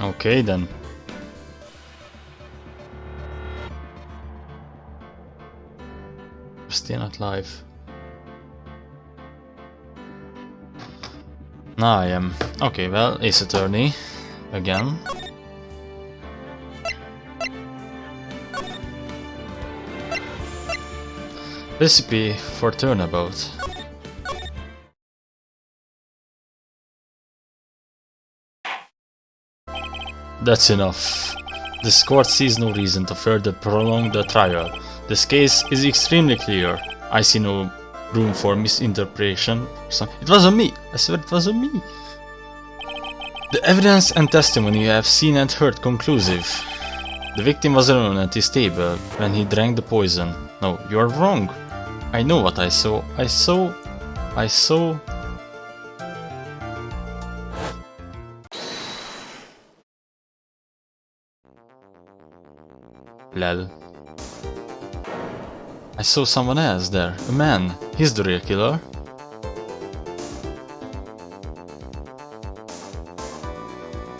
Okay then. Still not live. Now I am. Okay, well, Ace Attorney. Again. Recipe for turnabout. That's enough. This court sees no reason to further prolong the trial. This case is extremely clear. I see no room for misinterpretation. It wasn't me! I swear it wasn't me! The evidence and testimony you have seen and heard conclusive. The victim was alone at his table when he drank the poison. No, you are wrong. I know what I saw. I saw... Lel. I saw someone else there. A man. He's the real killer.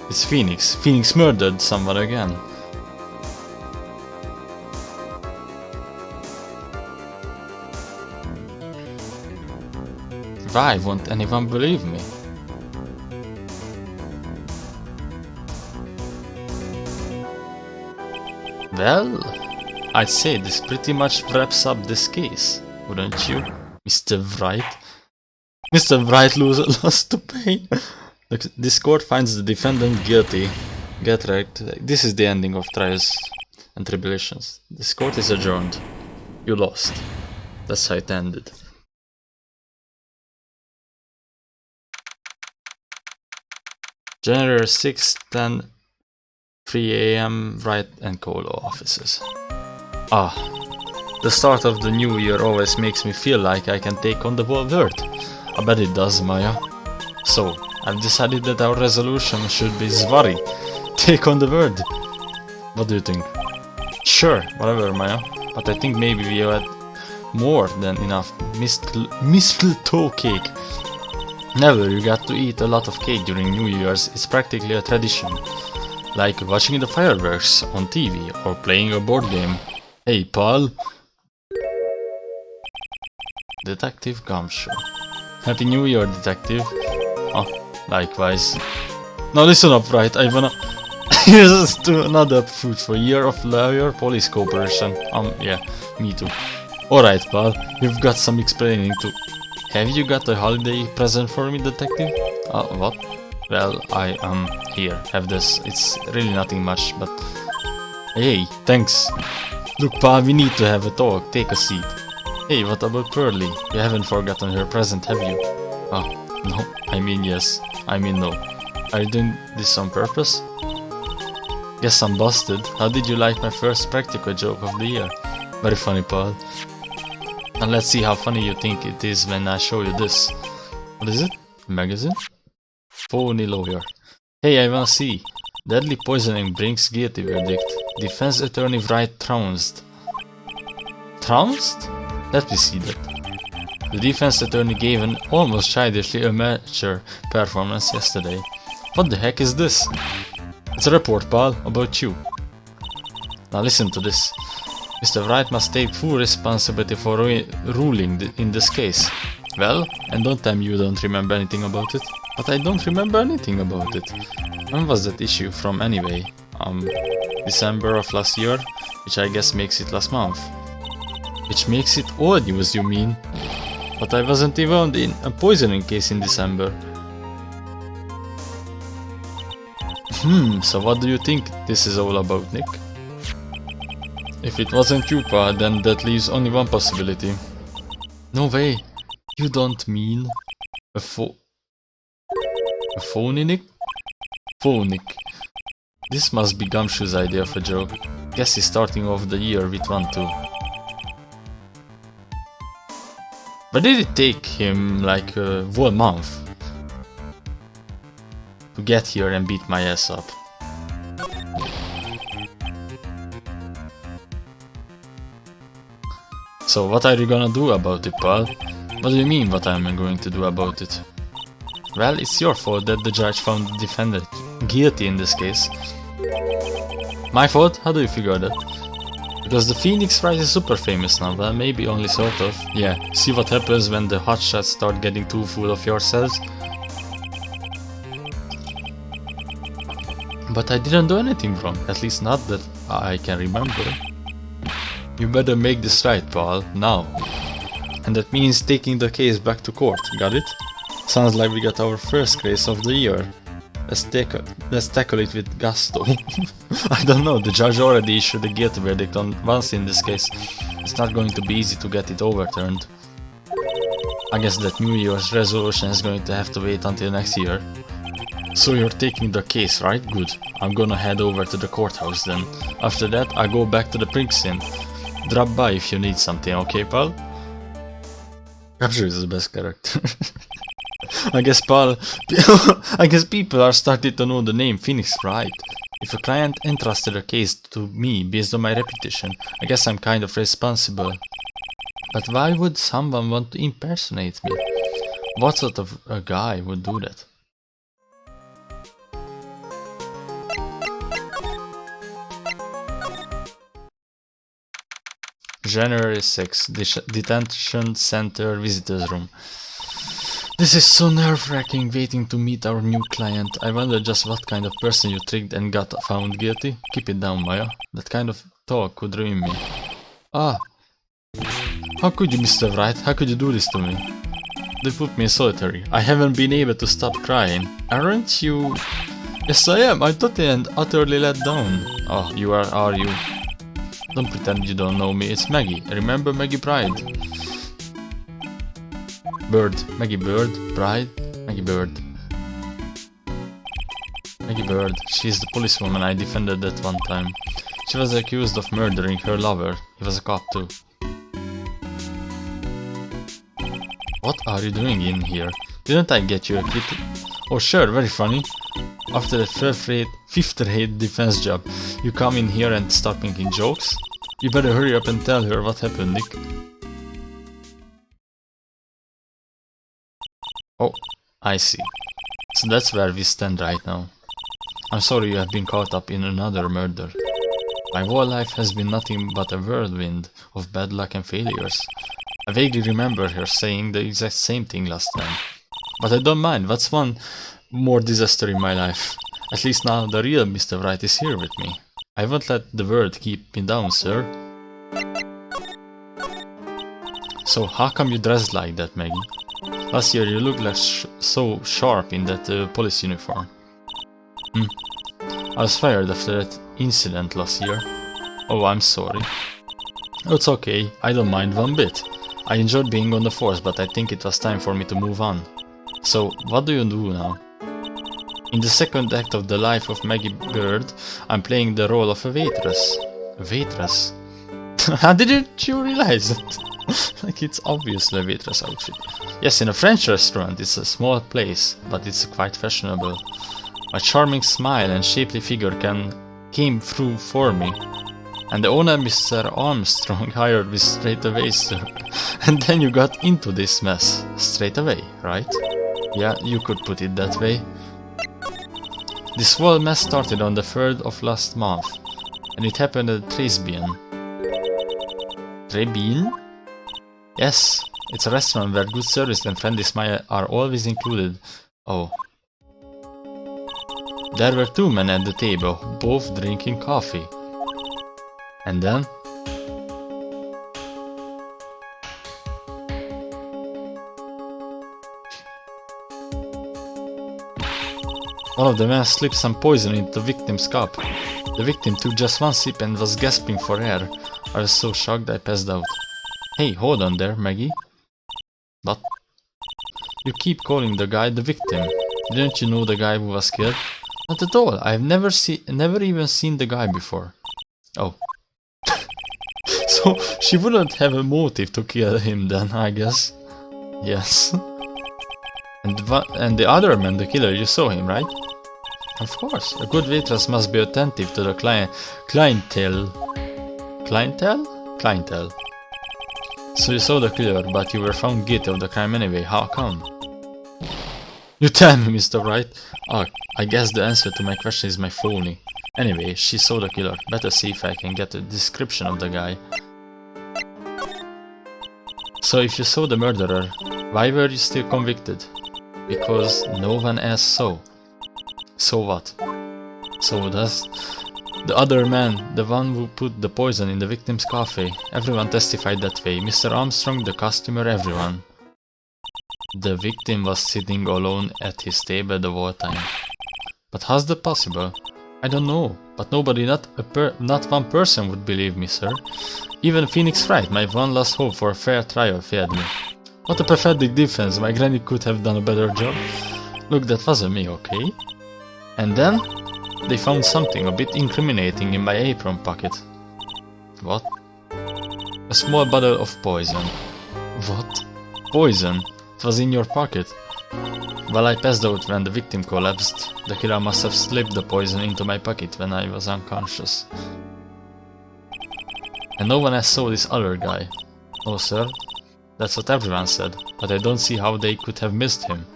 It's Phoenix. Phoenix murdered someone again. Why won't anyone believe me? Well, I'd say this pretty much wraps up this case, wouldn't you, Mr. Wright? Mr. Wright lost to pain. This court finds the defendant guilty. Get wrecked. This is the ending of Trials and Tribulations. This court is adjourned. You lost. That's how it ended. January 6th, 3 AM, Wright and Colo offices. Ah, the start of the new year always makes me feel like I can take on the whole world. I bet it does, Maya. So, I've decided that our resolution should be Zvari. Take on the world. What do you think? Sure, whatever, Maya. But I think maybe we had more than enough mistletoe cake. Never, you got to eat a lot of cake during New Year's. It's practically a tradition. Like watching the fireworks on TV or playing a board game. Hey, pal. Detective Gumshoe. Happy New Year, Detective. Oh, likewise. Now listen up, right? I wanna use to another food for Year of Lawyer Police Cooperation. Yeah, me too. Alright, pal. You've got some explaining to. Have you got a holiday present for me, Detective? What? Well, here, have this. It's really nothing much, but... Hey, thanks. Look, pal, we need to have a talk. Take a seat. Hey, what about Pearlie? You haven't forgotten her present, have you? No. I mean yes. I mean no. Are you doing this on purpose? Guess I'm busted. How did you like my first practical joke of the year? Very funny, pal. And let's see how funny you think it is when I show you this. What is it? A magazine? Phony lawyer. Hey, I wanna see. Deadly poisoning brings guilty verdict. Defense attorney Wright trounced. Trounced? Let me see that. The defense attorney gave an almost childishly amateur performance yesterday. What the heck is this? It's a report, pal, about you. Now listen to this. Mr. Wright must take full responsibility for ruling in this case. Well, and don't tell me you don't remember anything about it. But I don't remember anything about it. When was that issue from anyway? December of last year, which I guess makes it last month. Which makes it old news, you mean? But I wasn't involved in a poisoning case in December. So what do you think this is all about, Nick? If it wasn't you, pa, then that leaves only one possibility. No way! You don't mean... A phony Nick? Phonic. This must be Gumshoe's idea of a joke. Guess he's starting off the year with one too. But did it take him like a whole month to get here and beat my ass up? So what are you gonna do about it, pal? What do you mean what I'm going to do about it? Well, it's your fault that the judge found the defendant guilty in this case. My fault? How do you figure that? Because the Phoenix Wright is super famous now, well, maybe only sort of. Yeah, see what happens when the hotshots start getting too full of yourselves? But I didn't do anything wrong, at least not that I can remember. You better make this right, Paul, now. And that means taking the case back to court, got it? Sounds like we got our first case of the year. Let's tackle it with gusto. I don't know, the judge already issued a guilty verdict on once in this case. It's not going to be easy to get it overturned. I guess that New Year's resolution is going to have to wait until next year. So you're taking the case, right? Good. I'm gonna head over to the courthouse then. After that, I go back to the precinct. Drop by if you need something, okay, pal? I'm sure he's the best character. I guess people are starting to know the name Phoenix Wright. If a client entrusted a case to me based on my reputation, I guess I'm kind of responsible. But why would someone want to impersonate me? What sort of a guy would do that? January 6, Detention Center Visitors Room. This is so nerve-wracking waiting to meet our new client. I wonder just what kind of person you tricked and got found guilty. Keep it down, Maya. That kind of talk could ruin me. Ah. How could you, Mr. Wright? How could you do this to me? They put me in solitary. I haven't been able to stop crying. Aren't you... Yes, I am. I'm totally and utterly let down. Oh, you are you? Don't pretend you don't know me. It's Maggie. Remember Maggie Bride? Bird. Maggie Bird. Bride. Maggie Bird. Maggie Bird. She's the policewoman I defended at one time. She was accused of murdering her lover. He was a cop too. What are you doing in here? Didn't I get you a kit? Oh sure, very funny. After the fifth rate defense job, you come in here and start making jokes? You better hurry up and tell her what happened, Nick. Oh, I see. So that's where we stand right now. I'm sorry you have been caught up in another murder. My whole life has been nothing but a whirlwind of bad luck and failures. I vaguely remember her saying the exact same thing last time. But I don't mind, what's one more disaster in my life? At least now the real Mr. Wright is here with me. I won't let the world keep me down, sir. So how come you dressed like that, Maggie? Last year you looked like so sharp in that police uniform. I was fired after that incident last year. Oh, I'm sorry. Oh, it's okay, I don't mind one bit. I enjoyed being on the force, but I think it was time for me to move on. So, what do you do now? In the second act of The Life of Maggie Bird, I'm playing the role of a waitress. A waitress? How didn't you realize that? Like, it's obviously a waitress outfit. Yes, in a French restaurant, it's a small place, but it's quite fashionable. My charming smile and shapely figure came through for me. And the owner, Mr. Armstrong, hired me straight away, sir. And then you got into this mess. Straight away, right? Yeah, you could put it that way. This whole mess started on the 3rd of last month. And it happened at Tribulations. Tribulations? Yes, it's a restaurant where good service and friendly smile are always included. Oh. There were 2 men at the table, both drinking coffee. And then? One of the men slipped some poison into the victim's cup. The victim took just one sip and was gasping for air. I was so shocked I passed out. Hey, hold on there, Maggie. What? You keep calling the guy the victim. Didn't you know the guy who was killed? Not at all. I've never even seen the guy before. Oh. So she wouldn't have a motive to kill him then, I guess. Yes. And the other man, the killer, you saw him, right? Of course. A good waitress must be attentive to the clientele. Clientele? So you saw the killer, but you were found guilty of the crime anyway. How come? You tell me, Mr. Wright. Oh, I guess the answer to my question is my phony. Anyway, she saw the killer. Better see if I can get a description of the guy. So if you saw the murderer, why were you still convicted? Because no one else saw. So what? So does the other man, the one who put the poison in the victim's coffee. Everyone testified that way. Mr. Armstrong, the customer, everyone. The victim was sitting alone at his table the whole time. But how's that possible? I don't know, but nobody, not one person would believe me, sir. Even Phoenix Wright, my one last hope for a fair trial, failed me. What a pathetic defense, my granny could have done a better job. Look, that wasn't me, okay? And then, they found something a bit incriminating in my apron pocket. What? A small bottle of poison. What? Poison? It was in your pocket? Well, I passed out when the victim collapsed. The killer must have slipped the poison into my pocket when I was unconscious. And no one else saw this other guy. No, sir. That's what everyone said, but I don't see how they could have missed him.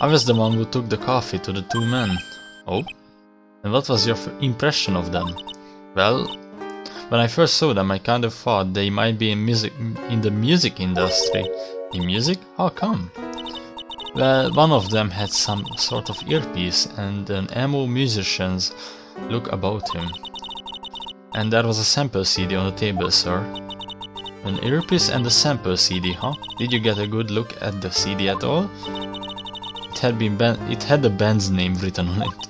I was the one who took the coffee to the two men. Oh? And what was your impression of them? Well, when I first saw them, I kind of thought they might be in the music industry. In music? How come? Well, one of them had some sort of earpiece and an emo musician's look about him. And there was a sample CD on the table, sir. An earpiece and a sample CD, huh? Did you get a good look at the CD at all? It had the band's name written on it.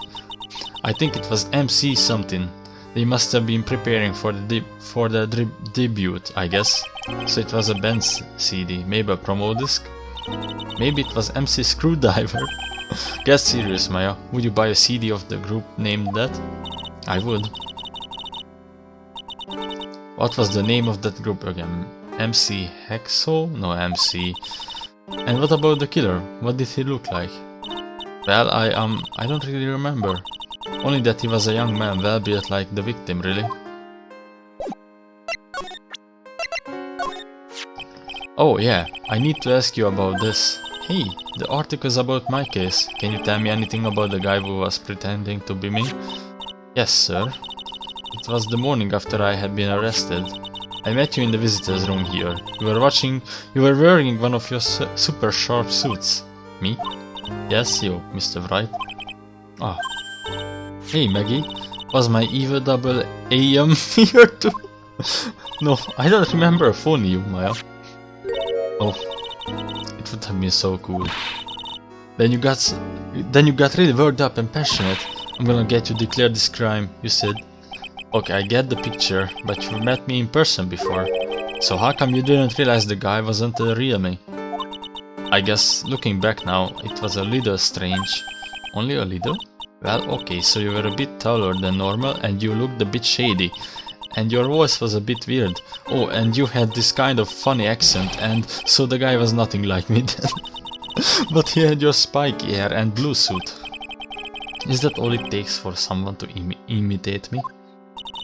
I think it was MC something. They must have been preparing for the debut, I guess. So it was a band's CD, maybe a promo disc. Maybe it was MC Screwdriver. Get serious, Maya. Would you buy a CD of the group named that? I would. What was the name of that group again? MC Hexo? No, MC. And what about the killer? What did he look like? Well, I don't really remember. Only that he was a young man, well built like the victim, really. Oh yeah, I need to ask you about this. Hey, the article's about my case. Can you tell me anything about the guy who was pretending to be me? Yes, sir. It was the morning after I had been arrested. I met you in the visitor's room here. You were wearing one of your super sharp suits. Me? Yes, you, Mr. Wright. Ah. Hey, Maggie. Was my evil double AM here too? No, I don't remember phoning you, Maya. Oh, it would have been so cool. Then you got really worked up and passionate. I'm gonna get you declared this crime, you said. Okay, I get the picture, but you've met me in person before. So how come you didn't realize the guy wasn't the real me? I guess, looking back now, it was a little strange. Only a little? Well, okay, so you were a bit taller than normal and you looked a bit shady. And your voice was a bit weird. Oh, and you had this kind of funny accent, and so the guy was nothing like me then. But he had your spiky hair and blue suit. Is that all it takes for someone to imitate me?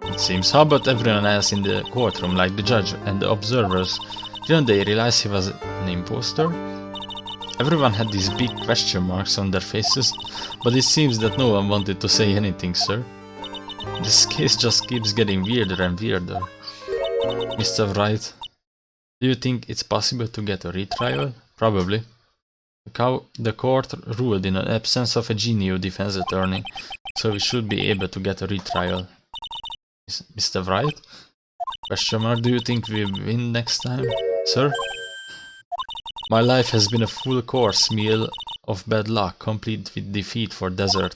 It seems. How about everyone else in the courtroom, like the judge and the observers? Didn't they realize he was an imposter? Everyone had these big question marks on their faces, but it seems that no one wanted to say anything, sir. This case just keeps getting weirder and weirder. Mr. Wright, do you think it's possible to get a retrial? Probably. The court ruled in the absence of a genuine defense attorney, so we should be able to get a retrial. Mr. Wright? Question mark, do you think we win next time, sir? My life has been a full course meal of bad luck, complete with defeat for desert.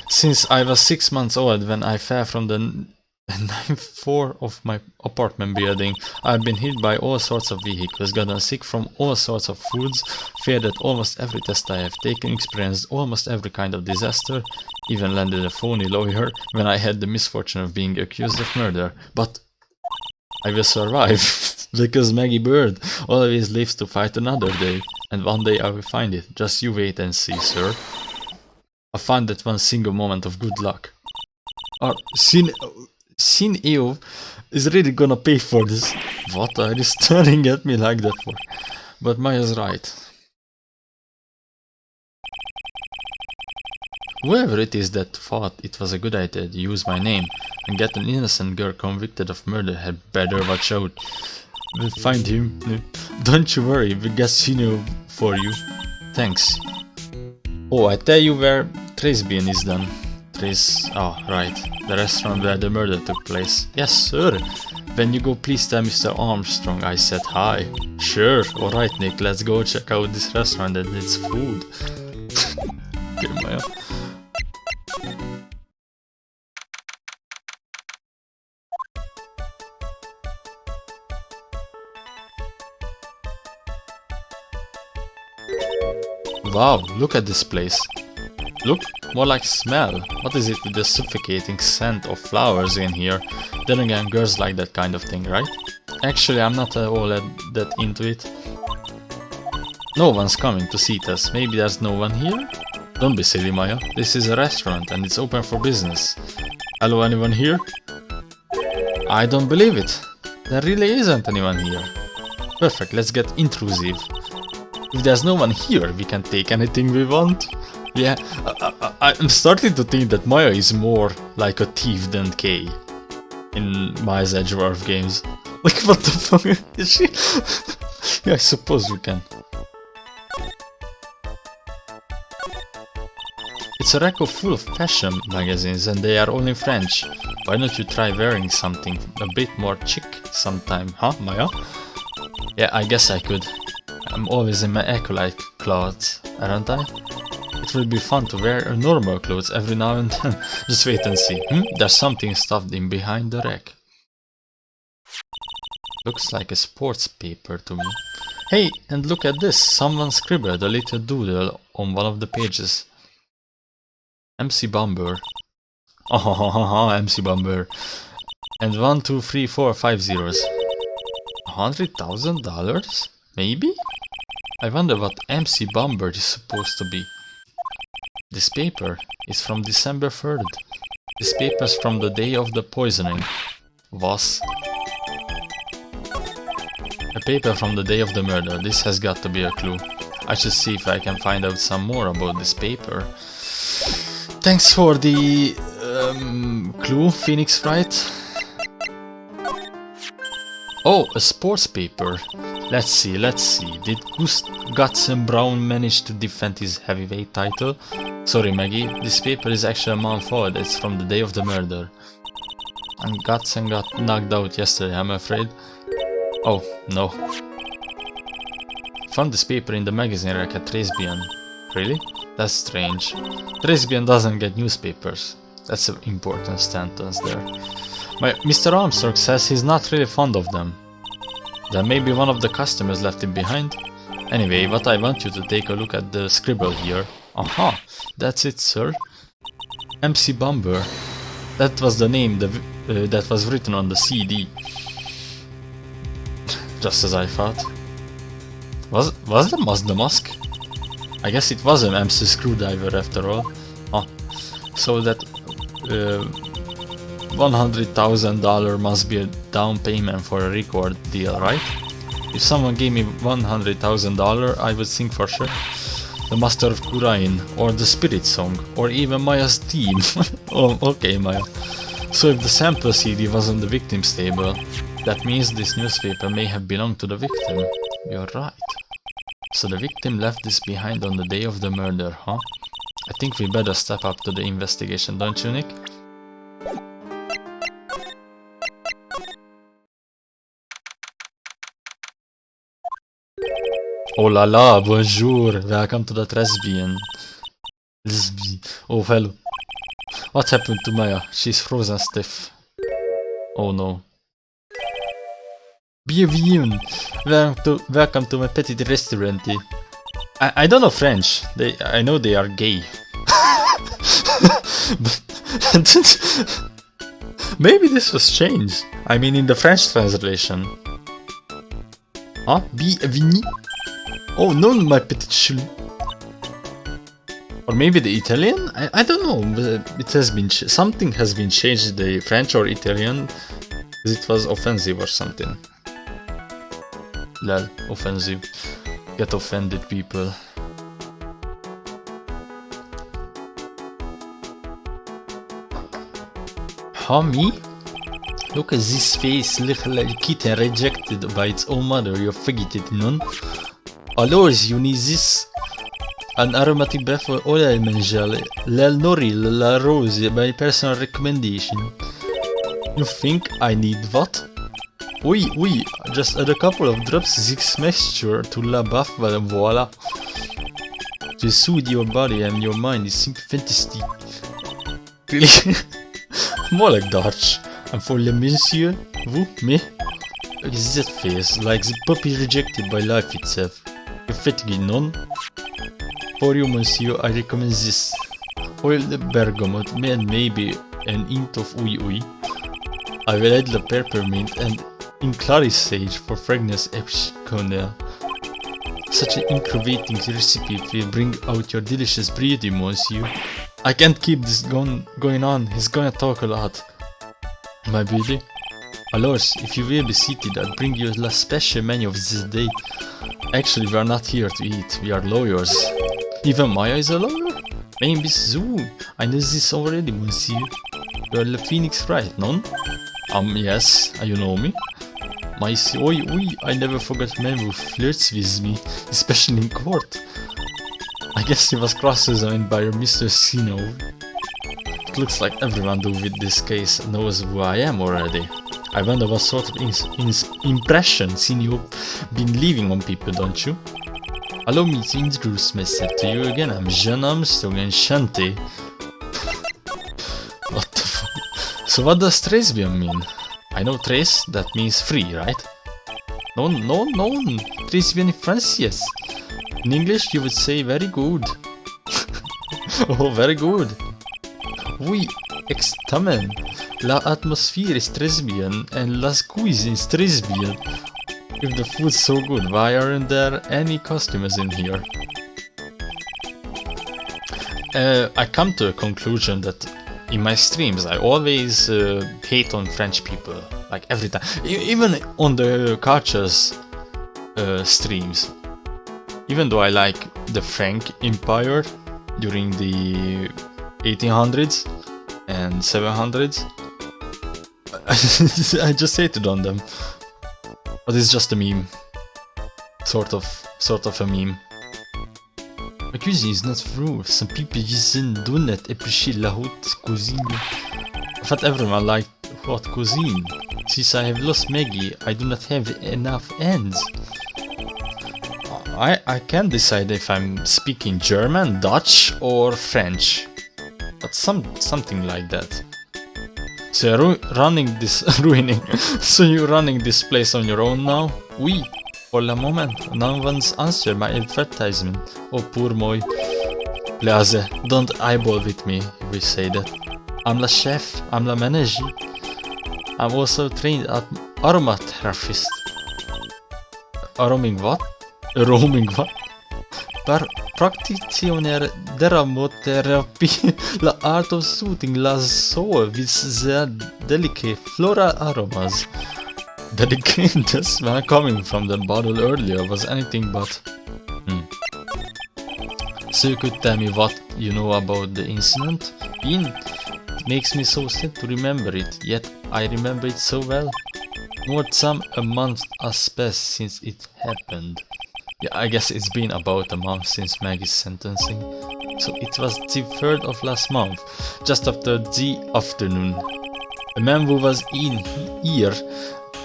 Since I was 6 months old when I fell from the 9th floor of my apartment building, I've been hit by all sorts of vehicles, gotten sick from all sorts of foods, failed at almost every test I have taken, experienced almost every kind of disaster, even landed a phony lawyer when I had the misfortune of being accused of murder. But I will survive, because Maggie Bird always lives to fight another day, and one day I will find it. Just you wait and see, sir. I found that one single moment of good luck. Shin Eo is really gonna pay for this. What are you staring at me like that for? But Maya's right. Whoever it is that thought it was a good idea to use my name and get an innocent girl convicted of murder had better watch out. We'll find him. Don't you worry, we'll get Shin for you. Thanks. Oh, I tell you where Tribulations is then. Oh, right. The restaurant where the murder took place. Yes, sir. When you go, please tell Mr. Armstrong I said hi. Sure. Alright, Nick, let's go check out this restaurant and its food. Okay, Maya. Wow, look at this place. Look, more like smell. What is it with the suffocating scent of flowers in here? Then again, girls like that kind of thing, right? Actually, I'm not all that into it. No one's coming to seat us. Maybe there's no one here? Don't be silly, Maya. This is a restaurant and it's open for business. Hello, anyone here? I don't believe it. There really isn't anyone here. Perfect, let's get intrusive. If there's no one here, we can take anything we want. Yeah, I'm starting to think that Maya is more like a thief than Kay in Maya's Edgeworth games. Like, what the fuck is she? Yeah, I suppose we can. It's a rack full of fashion magazines and they are all in French. Why don't you try wearing something a bit more chic sometime, huh, Maya? Yeah, I guess I could. I'm always in my acolyte clothes, aren't I? It will be fun to wear normal clothes every now and then. Just wait and see. There's something stuffed in behind the rack. Looks like a sports paper to me. Hey, and look at this. Someone scribbled a little doodle on one of the pages. MC Bomber. Oh, MC Bomber. And 1, 2, 3, 4, 5 zeros. $100,000? Maybe? I wonder what MC Bomber is supposed to be. This paper is from December 3rd. This paper's from the day of the poisoning. Was. A paper from the day of the murder. This has got to be a clue. I should see if I can find out some more about this paper. Thanks for the clue, Phoenix Wright. Oh, a sports paper. Let's see. Did Guts and Brown manage to defend his heavyweight title? Sorry, Maggie, this paper is actually a month old. It's from the day of the murder. And Gutsen got knocked out yesterday, I'm afraid. Oh, no. Found this paper in the magazine rack at Tribulations. Really? That's strange. Tribulations doesn't get newspapers. That's an important sentence there. Mr. Armstrong says he's not really fond of them. Then maybe one of the customers left it behind? Anyway, what I want you to take a look at the scribble here. Aha, that's it, sir. MC Bomber. That was the name that was written on the CD. Just as I thought. Was the mask? I guess it was an MC Screwdriver after all. Oh, so that $100,000 must be a down payment for a record deal, right? If someone gave me $100,000, I would sing for sure. The Master of Kurain, or the Spirit Song, or even Maya's theme. Oh, okay, Maya. So if the sample CD was on the victim's table, that means this newspaper may have belonged to the victim. You're right. So the victim left this behind on the day of the murder, huh? I think we better step up to the investigation, don't you, Nick? Oh la la, bonjour, welcome to the Tribulations. Oh, hello. What happened to Maya? She's frozen stiff. Oh no. Bienvenue! Welcome to my petit restaurant. I don't know French. I know they are gay. But maybe this was changed. I mean in the French translation. Huh? Bienvenue? Oh non, my petit chelou. Or maybe the Italian? I don't know. But it has been something has been changed. The French or Italian, it was offensive or something. Lol, offensive. Get offended people. Homie? Look at this face, little kitten rejected by its own mother, you faggoted nun. Alors, you need this? An aromatic bath for oil manjale, Lel Nori, La Rose, by personal recommendation. You think I need what? Oui, just add a couple of drops of this mixture to la bath and voila. To soothe your body and your mind is simply fantastic. Really? More like Dutch. And for le monsieur, vous, me? Look at that face, like the puppy rejected by life itself. You fatigued, non? For you, monsieur, I recommend this. Oil the bergamot and maybe an hint of oui. I will add the peppermint and inclari sage for fragrance exceptionnel. Such an innovating recipe will bring out your delicious beauty, monsieur. I can't keep this going on, he's gonna talk a lot. My beauty? Alors, if you will be seated, I'll bring you the special menu of this day. Actually, we are not here to eat, we are lawyers. Even Maya is a lawyer? Maybe so. I know this already, monsieur. You are the Phoenix, right, non? Yes, you know me. My oui, I never forget men who flirts with me, especially in court. I guess he was cross-examined by Mr. Sino. It looks like everyone with this case knows who I am already. I wonder what sort of impressions you've been leaving on people, don't you? Allow me to introduce myself to you again. I'm Jean Armstrong and Shanti. What the fuck? So what does Tresbian mean? I know tres, that means free, right? No. Tresbian in French, yes. In English you would say very good. Oh, very good. Oui, extrêmement. La atmosphere is Tresbian and las cuisine is Tresbian. If the food's so good, why aren't there any customers in here? I come to a conclusion that in my streams I always hate on French people, like every time, even on the cultures streams. Even though I like the Frank Empire during the 1800s and 700s, I just hated on them. But it's just a meme. Sort of a meme. My cuisine is not through. Some people do not appreciate la haute cuisine. I thought everyone liked hot cuisine. Since I have lost Maggie, I do not have enough ends. I can't decide if I'm speaking German, Dutch or French. But something like that. So you're running this So you're running this place on your own now? Oui. For the moment, no one's answered my advertisement. Oh, poor moi. Please, don't eyeball with me if we say that. I'm the chef, I'm the manager. I'm also trained at aromatherapist. Aroming what? Practitioner aromatherapy, the art of soothing the soul with their delicate floral aromas. Delicate, when coming from the bottle earlier was anything but. So you could tell me what you know about the incident? It makes me so sad to remember it, yet I remember it so well. More than a month has passed since it happened. Yeah, I guess it's been about a month since Maggie's sentencing. So it was the 3rd of last month, just after the afternoon. A man who was in here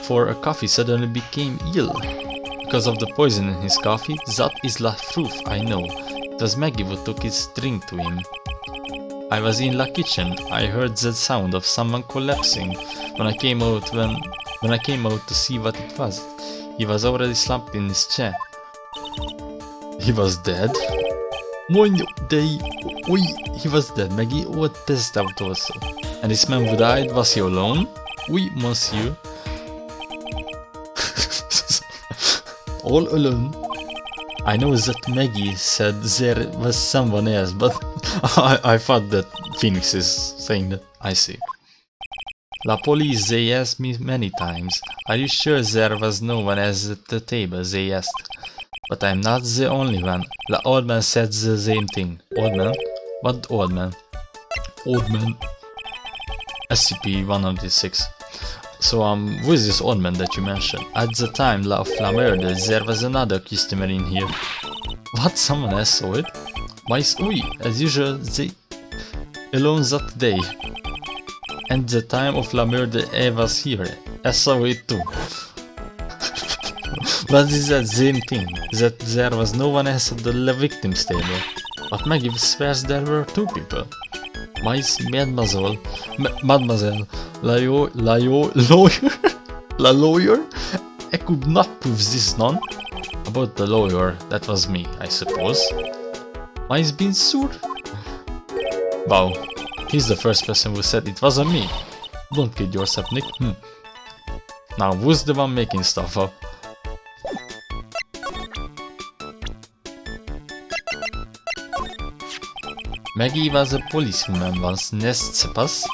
for a coffee suddenly became ill. Because of the poison in his coffee, that is the truth, I know. It was Maggie who took his drink to him. I was in the kitchen. I heard the sound of someone collapsing. When I came out to see what it was, he was already slumped in his chair. He was dead? He was dead. Maggie was passed out also. And this man who died, was he alone? Oui, monsieur. All alone. I know that Maggie said there was someone else, but I thought that Phoenix is saying that. I see. La police, they asked me many times. Are you sure there was no one else at the table? They asked. But I'm not the only one. The old man said the same thing. Old man? What old man? Old man. SCP-106. So who is this old man that you mentioned? At the time of the murder, there was another customer in here. What? Someone else saw it? Why, oui, as usual, they alone that day. And the time of the murder, I was here. I saw it too. But is that same thing? That there was no one else at the victim's table. But Maggie swears there were two people. Why is Mademoiselle La lawyer? I could not prove this none. About the lawyer, that was me, I suppose. Why is being sued? Wow, he's the first person who said it wasn't me. Don't kid yourself, Nick. Now who's the one making stuff up? Maggie was a policewoman once, n'est-ce pas?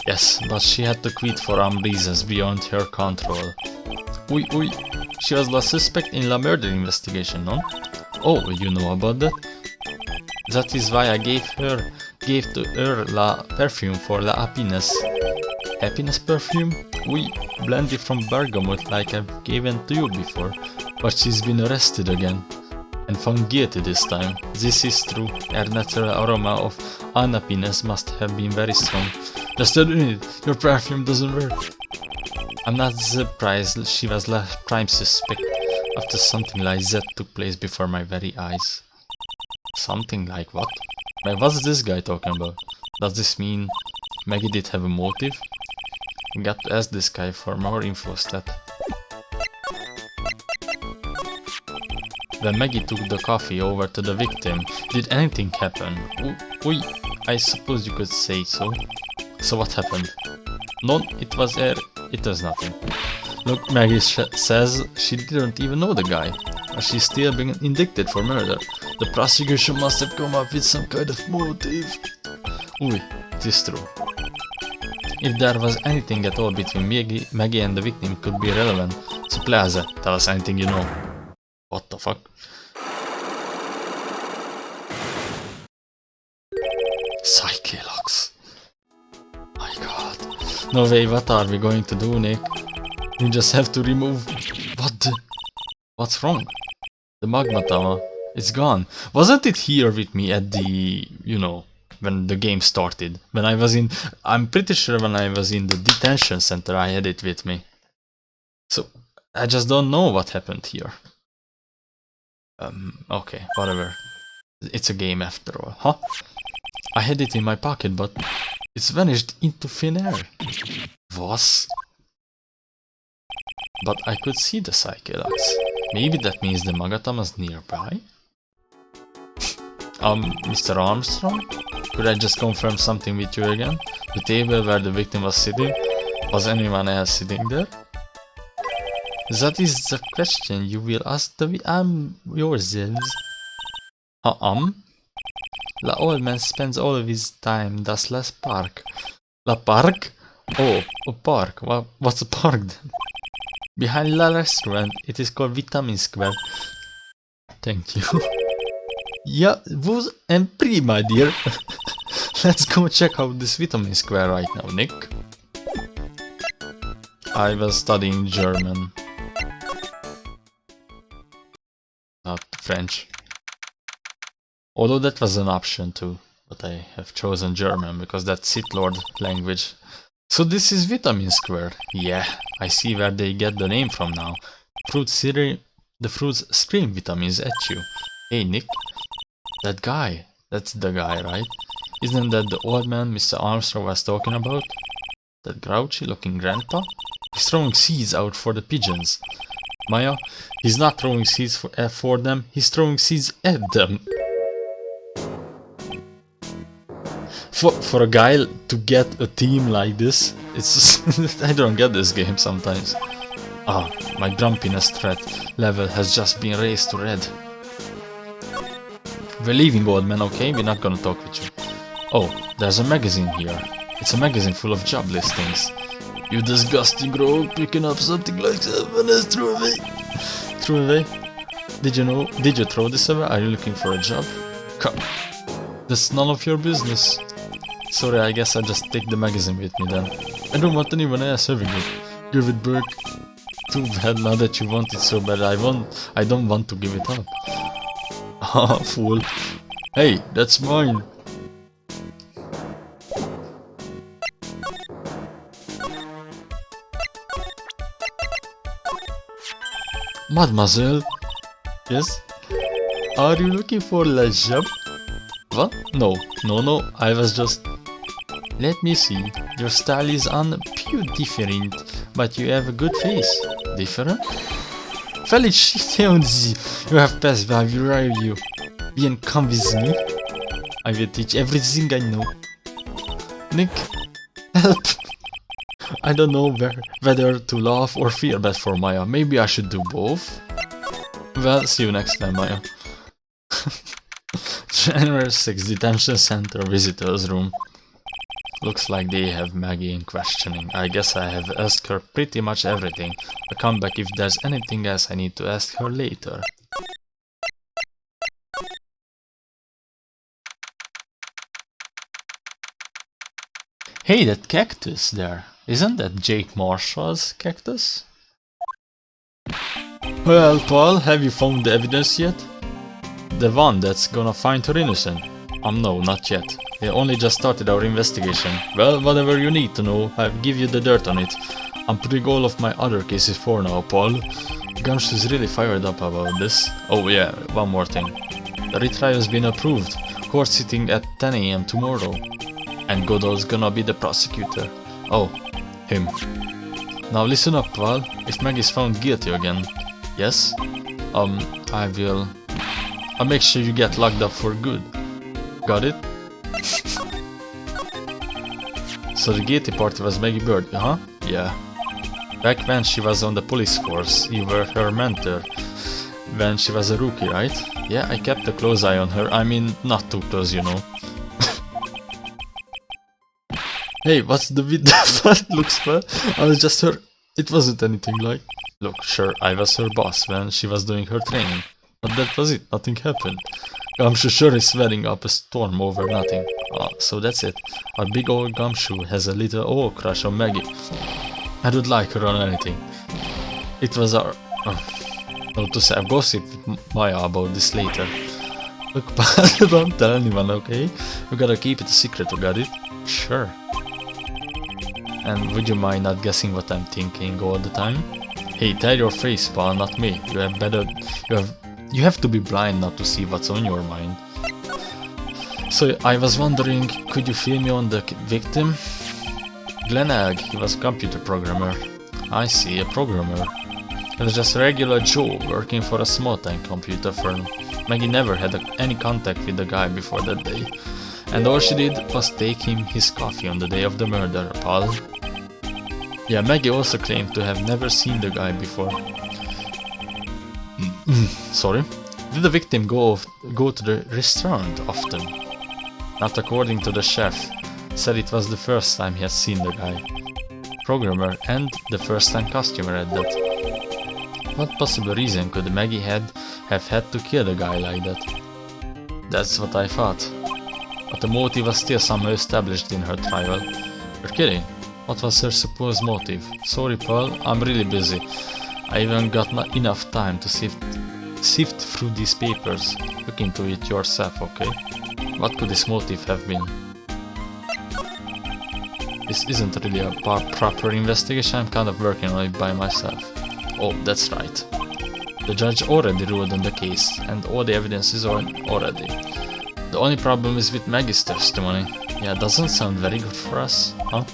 Yes, but she had to quit for reasons beyond her control. Oui, she was the suspect in the murder investigation, no? Oh, you know about that? That is why I gave to her la perfume for la happiness. Happiness perfume? Oui, blended from bergamot like I've given to you before, but she's been arrested again. And found guilty this time. This is true. Her natural aroma of unhappiness must have been very strong. Just admit it, your perfume doesn't work. I'm not surprised she was the prime suspect after something like that took place before my very eyes. Something like what? But what's this guy talking about? Does this mean Maggie did have a motive? I got to ask this guy for more info stat. When Maggie took the coffee over to the victim, did anything happen? Oui, I suppose you could say so. So what happened? No, it was nothing. Look, Maggie says she didn't even know the guy. But she's still being indicted for murder. The prosecution must have come up with some kind of motive. Oui, it is true. If there was anything at all between Maggie and the victim, it could be relevant. So Plaza, tell us anything you know. What the fuck? Psychelox. My god. No way, what are we going to do, Nick? We just have to remove... What's wrong? The magma tower. It's gone. Wasn't it here with me at the... you know, when the game started? When I was in... I'm pretty sure when I was in the detention center I had it with me. So, I just don't know what happened here. Okay, whatever. It's a game after all, huh? I had it in my pocket, but it's vanished into thin air. Was? But I could see the Psychelox. Maybe that means the Magatama's nearby? Mr. Armstrong? Could I just confirm something with you again? The table where the victim was sitting? Was anyone else sitting there? That is the question you will ask yourselves. The old man spends all of his time thus less park. La park? Oh, a park. What's a park then? Behind the restaurant, it is called Vitamin Square. Thank you. Yeah, vous en prie, my dear. Let's go check out this Vitamin Square right now, Nick. I was studying German. Not French. Although that was an option too, but I have chosen German because that's Sith Lord language. So this is Vitamin Square. Yeah, I see where they get the name from now. The fruits scream vitamins at you. Hey Nick, that guy, that's the guy, right? Isn't that the old man Mr. Armstrong was talking about? That grouchy looking grandpa? He's throwing seeds out for the pigeons. Maya, he's not throwing seeds for them, he's throwing seeds at them. For a guy to get a team like this, it's just, I don't get this game sometimes. Ah, my grumpiness threat level has just been raised to red. We're leaving, old man, okay? We're not gonna talk with you. Oh, there's a magazine here. It's a magazine full of job listings. You disgusting rogue, picking up something like that and it's threw away. Threw away? Did you throw this away? Are you looking for a job? Come. That's none of your business. Sorry, I guess I'll just take the magazine with me then. I don't want anyone else having it. Give it back. Too bad now that you want it so bad. I don't want to give it up. Ah, fool. Hey, that's mine. Mademoiselle? Yes? Are you looking for a job? What? No, I was just... Let me see. Your style is pure different, but you have a good face. Different? Felicitations! You have passed by, where are you? Bien, come with me. I will teach everything I know. Nick, help! I don't know whether to laugh or feel bad for Maya. Maybe I should do both? Well, see you next time, Maya. January 6th, Detention Center Visitors Room. Looks like they have Maggie in questioning. I guess I have asked her pretty much everything. I'll come back if there's anything else I need to ask her later. Hey, that cactus there. Isn't that Jake Marshall's cactus? Well, Paul, have you found the evidence yet? The one that's gonna find her innocent? No, not yet. We only just started our investigation. Well, whatever you need to know, I'll give you the dirt on it. I'm putting all of my other cases for now, Paul. Gumshoe's really fired up about this. Oh yeah, one more thing. The retrial's been approved. Court sitting at 10 AM tomorrow. And Godot's gonna be the prosecutor. Oh, him. Now listen up, Paul. If Maggie's found guilty again, yes? I'll make sure you get locked up for good. Got it? So the guilty party was Maggie Bird, huh? Yeah. Back when she was on the police force, you were her mentor. When she was a rookie, right? Yeah, I kept a close eye on her. I mean, not too close, you know. Hey, what's the video? Looks fun. I was just her. It wasn't anything like... Look, sure, I was her boss when she was doing her training. But that was it, nothing happened. Gumshoe sure is sweating up a storm over nothing. Oh, so that's it. Our big old Gumshoe has a little crush on Maggie. I don't like her on anything. It was our... Note to say, I'll gossip with Maya about this later. Look, don't tell anyone, okay? You gotta keep it a secret, you got it? Sure. And would you mind not guessing what I'm thinking all the time? Hey, tell your face, pal, not me. You have to be blind not to see what's on your mind. So I was wondering, could you fill me on the victim? Glenn Egg, he was a computer programmer. I see, a programmer. He was just a regular Joe working for a small-time computer firm. Maggie never had any contact with the guy before that day. And all she did was take him his coffee on the day of the murder, pal. Yeah, Maggie also claimed to have never seen the guy before. Sorry? Did the victim go to the restaurant often? Not according to the chef. Said it was the first time he had seen the guy. Programmer and the first time customer at that. What possible reason could Maggie have had to kill the guy like that? That's what I thought. But the motive was still somehow established in her trial. You're kidding? What was her supposed motive? Sorry, Paul, I'm really busy. I even got not enough time to sift through these papers. Look into it yourself, okay? What could this motive have been? This isn't really a proper investigation, I'm kind of working on it by myself. Oh, that's right. The judge already ruled on the case, and all the evidence is already. The only problem is with Maggie's testimony. Yeah, doesn't sound very good for us, huh?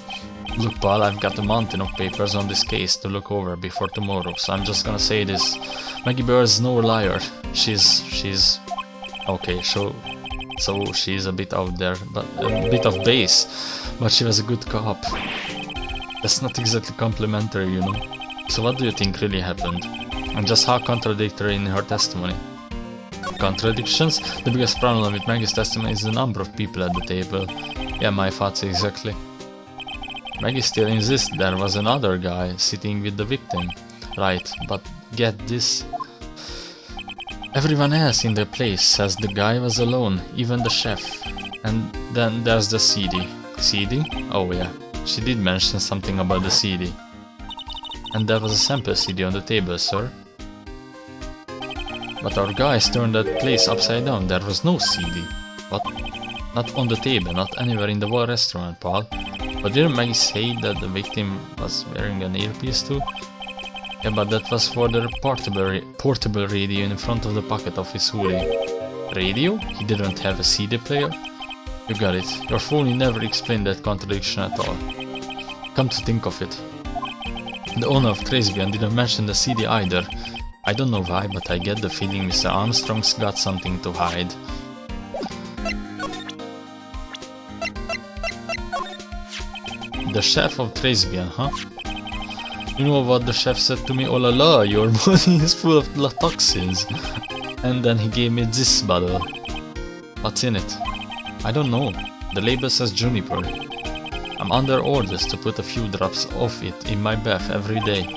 Look, Paul, I've got a mountain of papers on this case to look over before tomorrow, so I'm just gonna say this. Maggie Bird's no liar. She's... Okay, so she's a bit out there, but a bit of base, but she was a good cop. That's not exactly complimentary, you know. So what do you think really happened? And just how contradictory in her testimony? contradictions. The biggest problem with Maggie's testimony is the number of people at the table. Yeah, my thoughts exactly. Maggie still insists there was another guy sitting with the victim. Right, but get this. Everyone else in the place says the guy was alone, even the chef. And then there's the CD. CD? Oh yeah, she did mention something about the CD. And there was a sample CD on the table, sir. But our guys turned that place upside down, there was no CD. What? Not on the table, not anywhere in the whole restaurant, Paul. But didn't Maggie say that the victim was wearing an earpiece too? Yeah, but that was for the portable radio in front of the pocket of his hoodie. Radio? He didn't have a CD player? You got it. Your phone never explained that contradiction at all. Come to think of it. The owner of Tribulations didn't mention the CD either. I don't know why, but I get the feeling Mr. Armstrong's got something to hide. The chef of Tribulations, huh? You know what the chef said to me? Oh la la, your body is full of toxins. And then he gave me this bottle. What's in it? I don't know. The label says juniper. I'm under orders to put a few drops of it in my bath every day.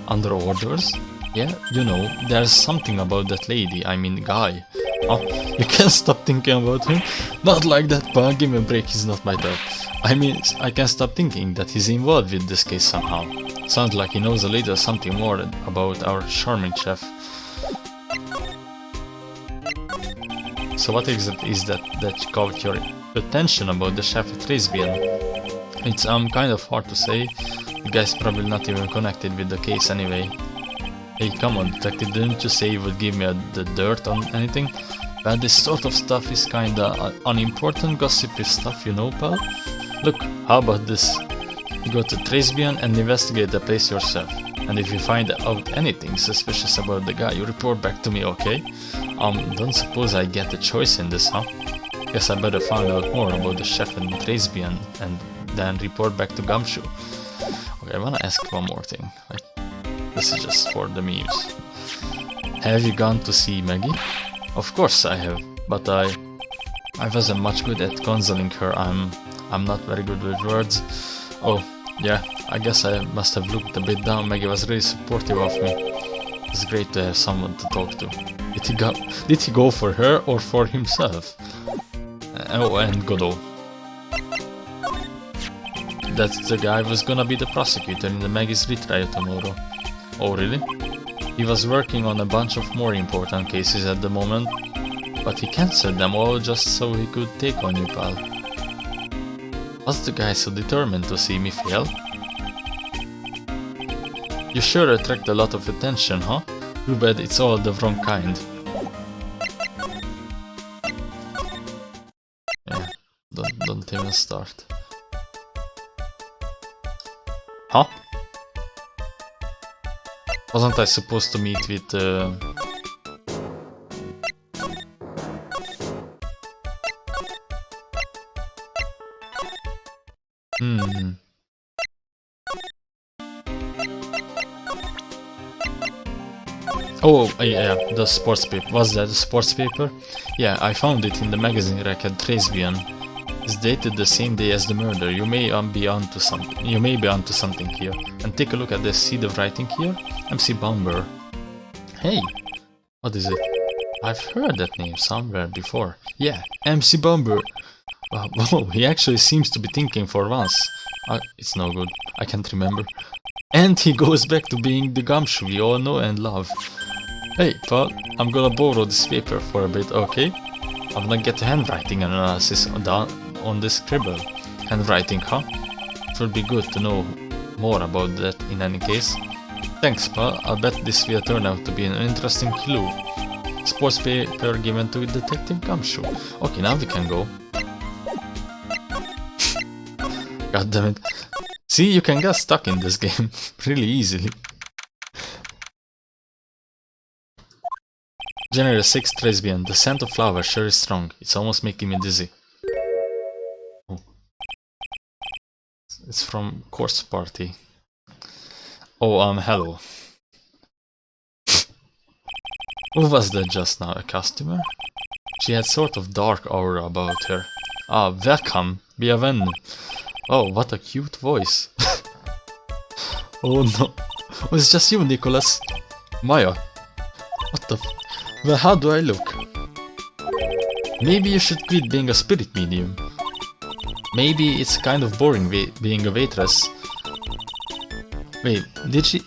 Under orders? Yeah, you know, there's something about that lady, I mean guy. Oh, you can't stop thinking about him? Not like that, pa, give me a break, he's not my type. I mean, I can't stop thinking that he's involved with this case somehow. Sounds like he knows a little something more about our charming chef. So what exactly is that caught your attention about the chef at Tribulations? It's kind of hard to say. The guy's probably not even connected with the case anyway. Hey, come on, detective, didn't you say you would give me the dirt on anything? Well, this sort of stuff is kinda unimportant gossipy stuff, you know, pal? Look, how about this? You go to Tribulations and investigate the place yourself. And if you find out anything suspicious about the guy, you report back to me, okay? Don't suppose I get a choice in this, huh? Guess I better find out more about the chef and Tribulations and then report back to Gumshoe. Okay, I wanna ask one more thing. Like, this is just for the memes. Have you gone to see Maggie? Of course I have, but I wasn't much good at consoling her. I'm not very good with words. Oh, yeah, I guess I must have looked a bit down. Maggie was really supportive of me. It's great to have someone to talk to. Did he go for her or for himself? Oh, and Godot. That the guy was gonna be the prosecutor in the Maggie's retrial tomorrow. Oh, really? He was working on a bunch of more important cases at the moment, but he cancelled them all just so he could take on you, pal. Was the guy so determined to see me fail? You sure attract a lot of attention, huh? Too bad it's all the wrong kind. Yeah, don't even start. Huh? Wasn't I supposed to meet with Oh, yeah, the sports paper. Was that a sports paper? Yeah, I found it in the magazine rack at Tribulations. It's dated the same day as the murder. You may be onto something. You may be onto something here. And take a look at this. See the writing here? MC Bomber. Hey, what is it? I've heard that name somewhere before. Yeah, MC Bomber. Whoa, he actually seems to be thinking for once. It's no good. I can't remember. And he goes back to being the Gumshoe we all know and love. Hey, pal, I'm gonna borrow this paper for a bit, okay? I'm gonna get handwriting analysis on this scribble. Handwriting, huh? It would be good to know more about that in any case. Thanks, pal. I'll bet this will turn out to be an interesting clue. Sports paper given to Detective Gumshoe. Okay, now we can go. God damn it. See, you can get stuck in this game really easily. January 6th, Tribulations. The scent of flowers sure is strong. It's almost making me dizzy. Oh. It's from Course Party. Oh, hello. Who was that just now? A customer? She had sort of dark aura about her. Ah, welcome. Bienvenue. Oh, what a cute voice. Oh no. Oh, it's just you, Nicholas. Maya. What the f... Well, how do I look? Maybe you should quit being a spirit medium. Maybe it's kind of boring being a waitress. Wait, did she...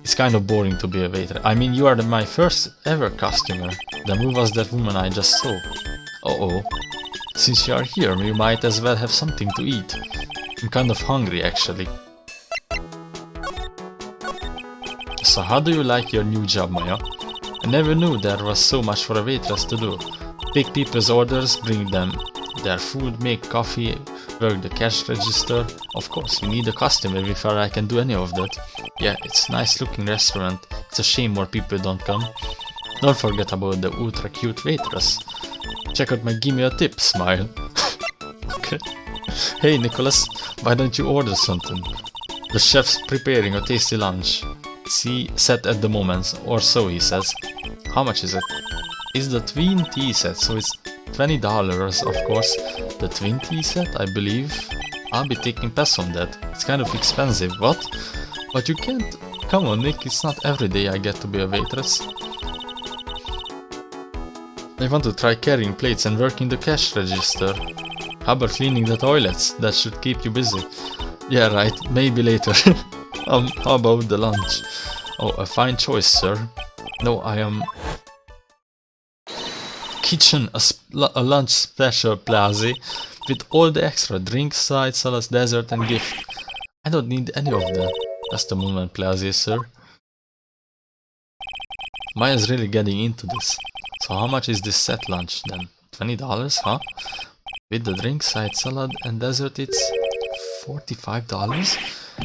It's kind of boring to be a waiter. I mean, you are my first ever customer. Then who was that woman I just saw? Uh-oh. Since you are here, you might as well have something to eat. I'm kind of hungry, actually. So how do you like your new job, Maya? I never knew there was so much for a waitress to do. Take people's orders, bring them their food, make coffee, work the cash register. Of course, we need a customer before I can do any of that. Yeah, it's a nice looking restaurant. It's a shame more people don't come. Don't forget about the ultra cute waitress. Check out my gimme a tip smile. Okay. Hey Nicholas, why don't you order something? The chef's preparing a tasty lunch. See, set at the moment, or so he says. How much is it? It's the twin tea set, so it's $20 of course. The twin tea set, I believe. I'll be taking pass on that. It's kind of expensive, what? But you can't... Come on Nick, it's not every day I get to be a waitress. I want to try carrying plates and working the cash register. How about cleaning the toilets? That should keep you busy. Yeah right, maybe later. How about the lunch? Oh, a fine choice, sir. No, I am... Kitchen, a lunch special plaza with all the extra drinks, side salads, dessert and gift. I don't need any of that. Just a moment, plaza, sir. Maya's really getting into this. So how much is this set lunch then? $20, huh? With the drink, side salad and dessert it's $45?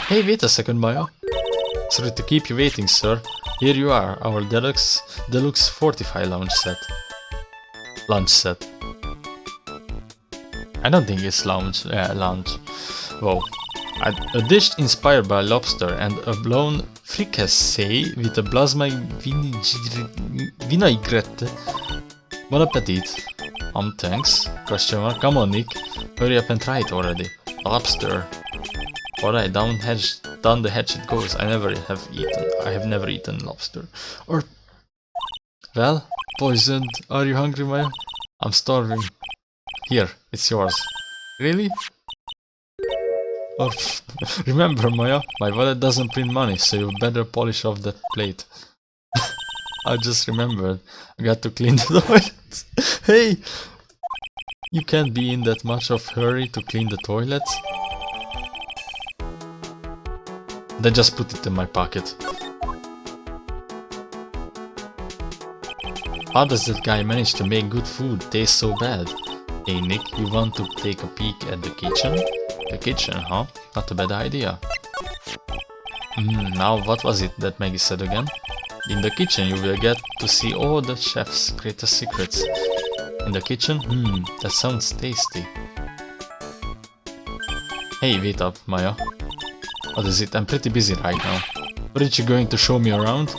Hey, wait a second, Maya. Sorry to keep you waiting, sir. Here you are, our deluxe fortify lunch set. I don't think it's lunch. Whoa. A dish inspired by lobster and a blown fricassee with a plasma vinaigrette. Bon appetit. Thanks. Question mark. Come on, Nick. Hurry up and try it already. Lobster. Alright, down the hatch it goes. I have never eaten lobster. Or... Well, poisoned. Are you hungry, Maya? I'm starving. Here, it's yours. Really? Oh, remember, Maya, my wallet doesn't print money, so you better polish off that plate. I just remembered. I got to clean the toilets. Hey! You can't be in that much of a hurry to clean the toilets. Then just put it in my pocket. How does that guy manage to make good food taste so bad? Hey Nick, you want to take a peek at the kitchen? The kitchen, huh? Not a bad idea. Now what was it that Maggie said again? In the kitchen you will get to see all the chef's greatest secrets. In the kitchen? That sounds tasty. Hey, wait up, Maya. What is it? I'm pretty busy right now. Aren't you going to show me around?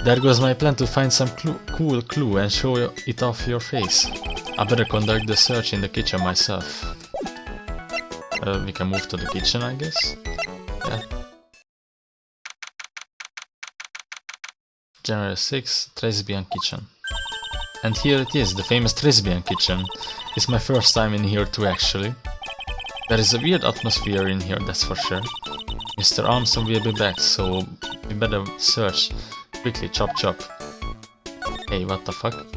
There goes my plan to find some cool clue and show it off your face. I better conduct the search in the kitchen myself. We can move to the kitchen, I guess. Yeah. January 6, Tribulations kitchen. And here it is, the famous Tribulations kitchen. It's my first time in here too, actually. There is a weird atmosphere in here, that's for sure. Mr. Armstrong will be back, so we better search. Quickly, chop chop. Hey, what the fuck?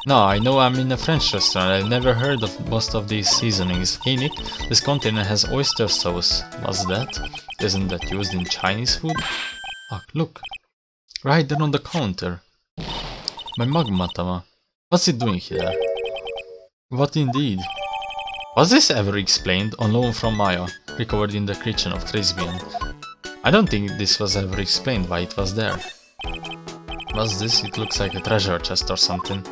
No, I know I'm in a French restaurant, I've never heard of most of these seasonings. Hey Nick, this container has oyster sauce. What's that? Isn't that used in Chinese food? Oh, look! Right there on the counter. My magmatama. What's it doing here? What indeed? Was this ever explained on loan from Maya, recovered in the kitchen of Tribulations? I don't think this was ever explained why it was there. What's this? It looks like a treasure chest or something.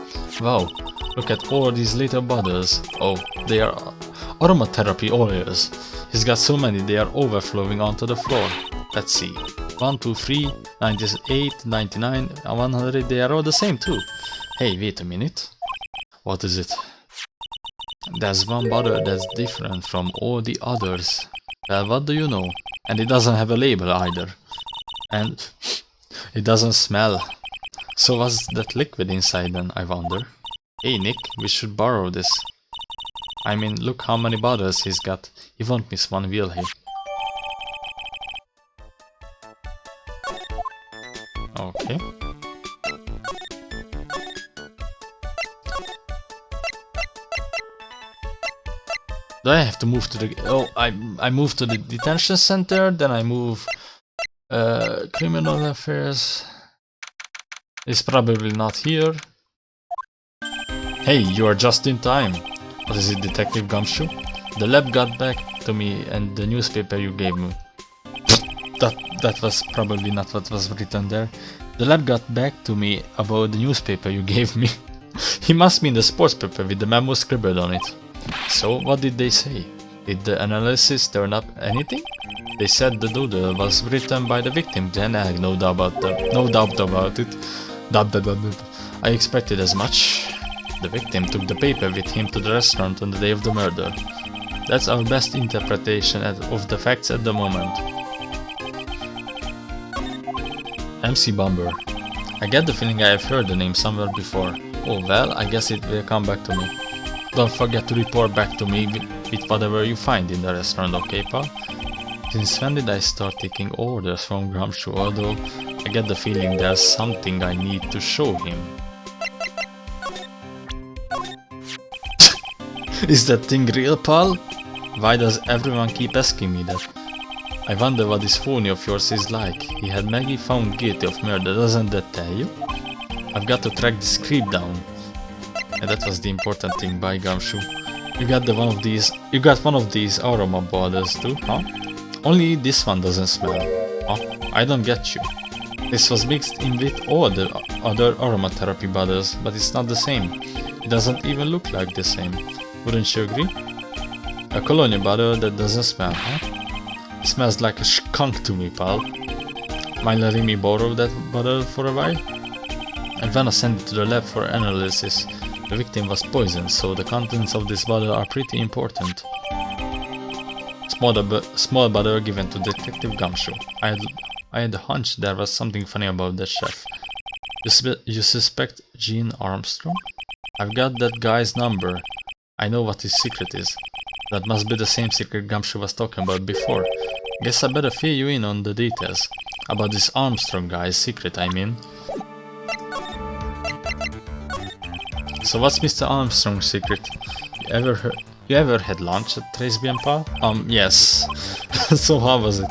Wow, look at all these little bottles. Oh, they are aromatherapy oils. He's got so many they are overflowing onto the floor. Let's see. 1, 2, 3, 98, 99, 100, they are all the same too. Hey, wait a minute. What is it? There's one bottle that's different from all the others. Well, what do you know? And it doesn't have a label either. And it doesn't smell. So what's that liquid inside then, I wonder? Hey Nick, we should borrow this. I mean, look how many bottles he's got. He won't miss one, will he? Okay. Do I have to move to the... Oh, I move to the detention center, then I move... criminal affairs... It's probably not here. Hey, you are just in time. What is it, Detective Gumshoe? The lab got back to me and the newspaper you gave me. That was probably not what was written there. The lab got back to me about the newspaper you gave me. He must mean the sports paper with the memo scribbled on it. So, what did they say? Did the analysis turn up anything? They said the doodle was written by the victim, then I had no doubt about it. I expected as much. The victim took the paper with him to the restaurant on the day of the murder. That's our best interpretation of the facts at the moment. MC Bomber. I get the feeling I have heard the name somewhere before. Oh well, I guess it will come back to me. Don't forget to report back to me with whatever you find in the restaurant, okay pal? Since when did I start taking orders from Gumshoe, although I get the feeling there's something I need to show him. Is that thing real, pal? Why does everyone keep asking me that? I wonder what this phony of yours is like. He had Maggie found guilty of murder, doesn't that tell you? I've got to track this creep down. And that was the important thing, by Gumshoe. You got one of these aroma bottles too, huh? Only this one doesn't smell. Oh, I don't get you. This was mixed in with all the other aromatherapy bottles, but it's not the same. It doesn't even look like the same. Wouldn't you agree? A cologne bottle that doesn't smell, huh? It smells like a skunk to me, pal. Mind letting me borrow that bottle for a while? I'm gonna send it to the lab for analysis. The victim was poisoned, so the contents of this bottle are pretty important. Small bottle given to Detective Gumshoe. I had a hunch there was something funny about that chef. You suspect Gene Armstrong? I've got that guy's number. I know what his secret is. That must be the same secret Gumshoe was talking about before. Guess I better fill you in on the details. About this Armstrong guy's secret, I mean. So what's Mr. Armstrong's secret? You ever had lunch at Trace Pal? Yes. So how was it?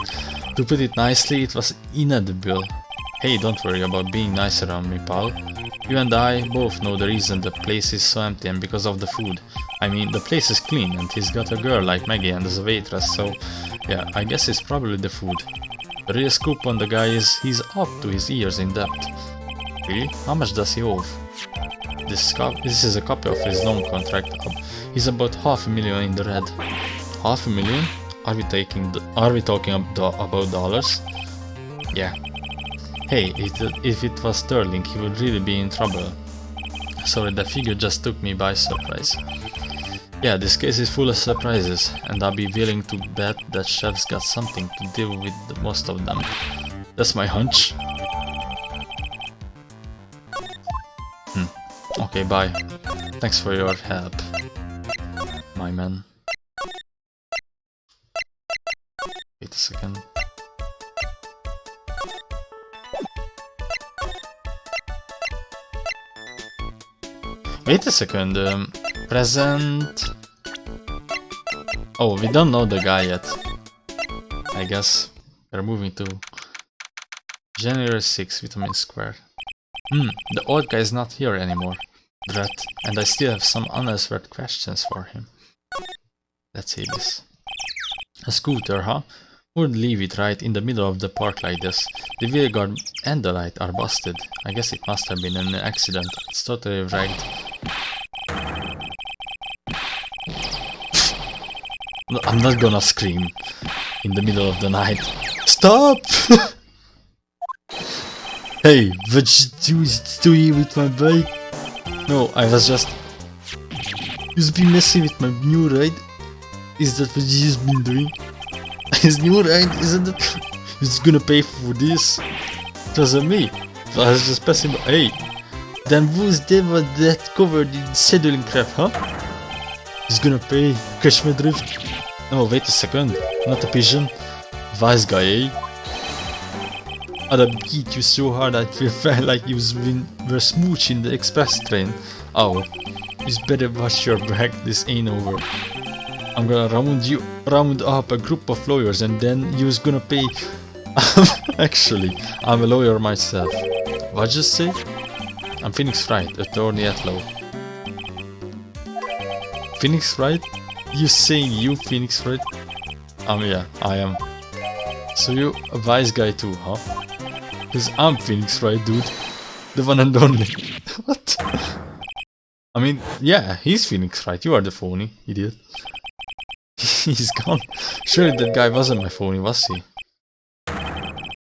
To put it nicely, it was inedible. Hey, don't worry about being nice around me, pal. You and I both know the reason the place is so empty and because of the food. I mean, the place is clean and he's got a girl like Maggie and as a waitress, so yeah, I guess it's probably the food. The real scoop on the guy is he's up to his ears in debt. Really? How much does he owe? This is a copy of his loan contract. He's about $500,000 in the red. $500,000? Are we talking about dollars? Yeah. Hey, if it was sterling, he would really be in trouble. Sorry, that figure just took me by surprise. Yeah, this case is full of surprises, and I'll be willing to bet that chef's got something to do with most of them. That's my hunch. Okay, bye. Thanks for your help, my man. Wait a second. Wait a second, present... Oh, we don't know the guy yet. I guess we're moving to January 6, Vitamin Square. The old guy is not here anymore. Drat, and I still have some unanswered questions for him. Let's see this. A scooter, huh? Wouldn't leave it right in the middle of the park like this. The wheel guard and the light are busted. I guess it must have been an accident. It's totally wrecked. I'm not gonna scream in the middle of the night. Stop! Hey, what you doing with my bike? No, I was just... You've been messing with my new ride? Is that what you've been doing? His new ride, isn't it? He's gonna pay for this? It wasn't me. I was just passing by. Hey, then who's that covered in settling crap, huh? He's gonna pay. Catch my drift. No, wait a second. Not a pigeon. Wise guy, eh? I'd beat you so hard I felt like you were smooching the express train. Oh, you better watch your back, this ain't over. I'm gonna round up a group of lawyers and then you's gonna pay. Actually, I'm a lawyer myself. What'd you say? I'm Phoenix Wright, attorney at law. Phoenix Wright? You saying you Phoenix Wright? Yeah, I am. So you a wise guy too, huh? Cause I'm Phoenix Wright, dude. The one and only. What? I mean, yeah, he's Phoenix Wright. You are the phony, idiot. He's gone. Surely that guy wasn't my phony, was he?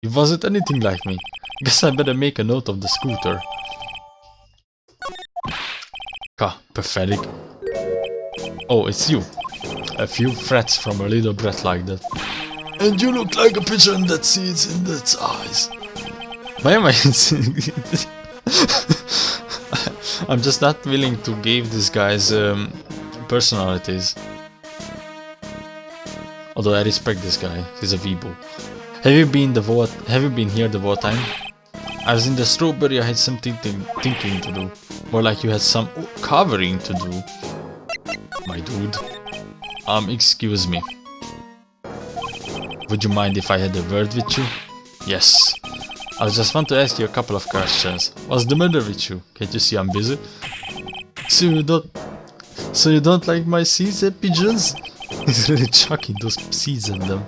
He wasn't anything like me. Guess I better make a note of the scooter. Pathetic. Oh, it's you. A few threats from a little brat like that. And you look like a pigeon that sees in its eyes. Why am I I'm just not willing to give these guys personalities. Although I respect this guy, he's a Weebo. Have you been here the whole time? I was in the strawberry, I had something thinking to do. More like you had some covering to do. My dude. Excuse me. Would you mind if I had a word with you? Yes. I just want to ask you a couple of questions. What's the matter with you? Can't you see I'm busy? So you don't like my seeds, pigeons? He's really chucking those seeds at them.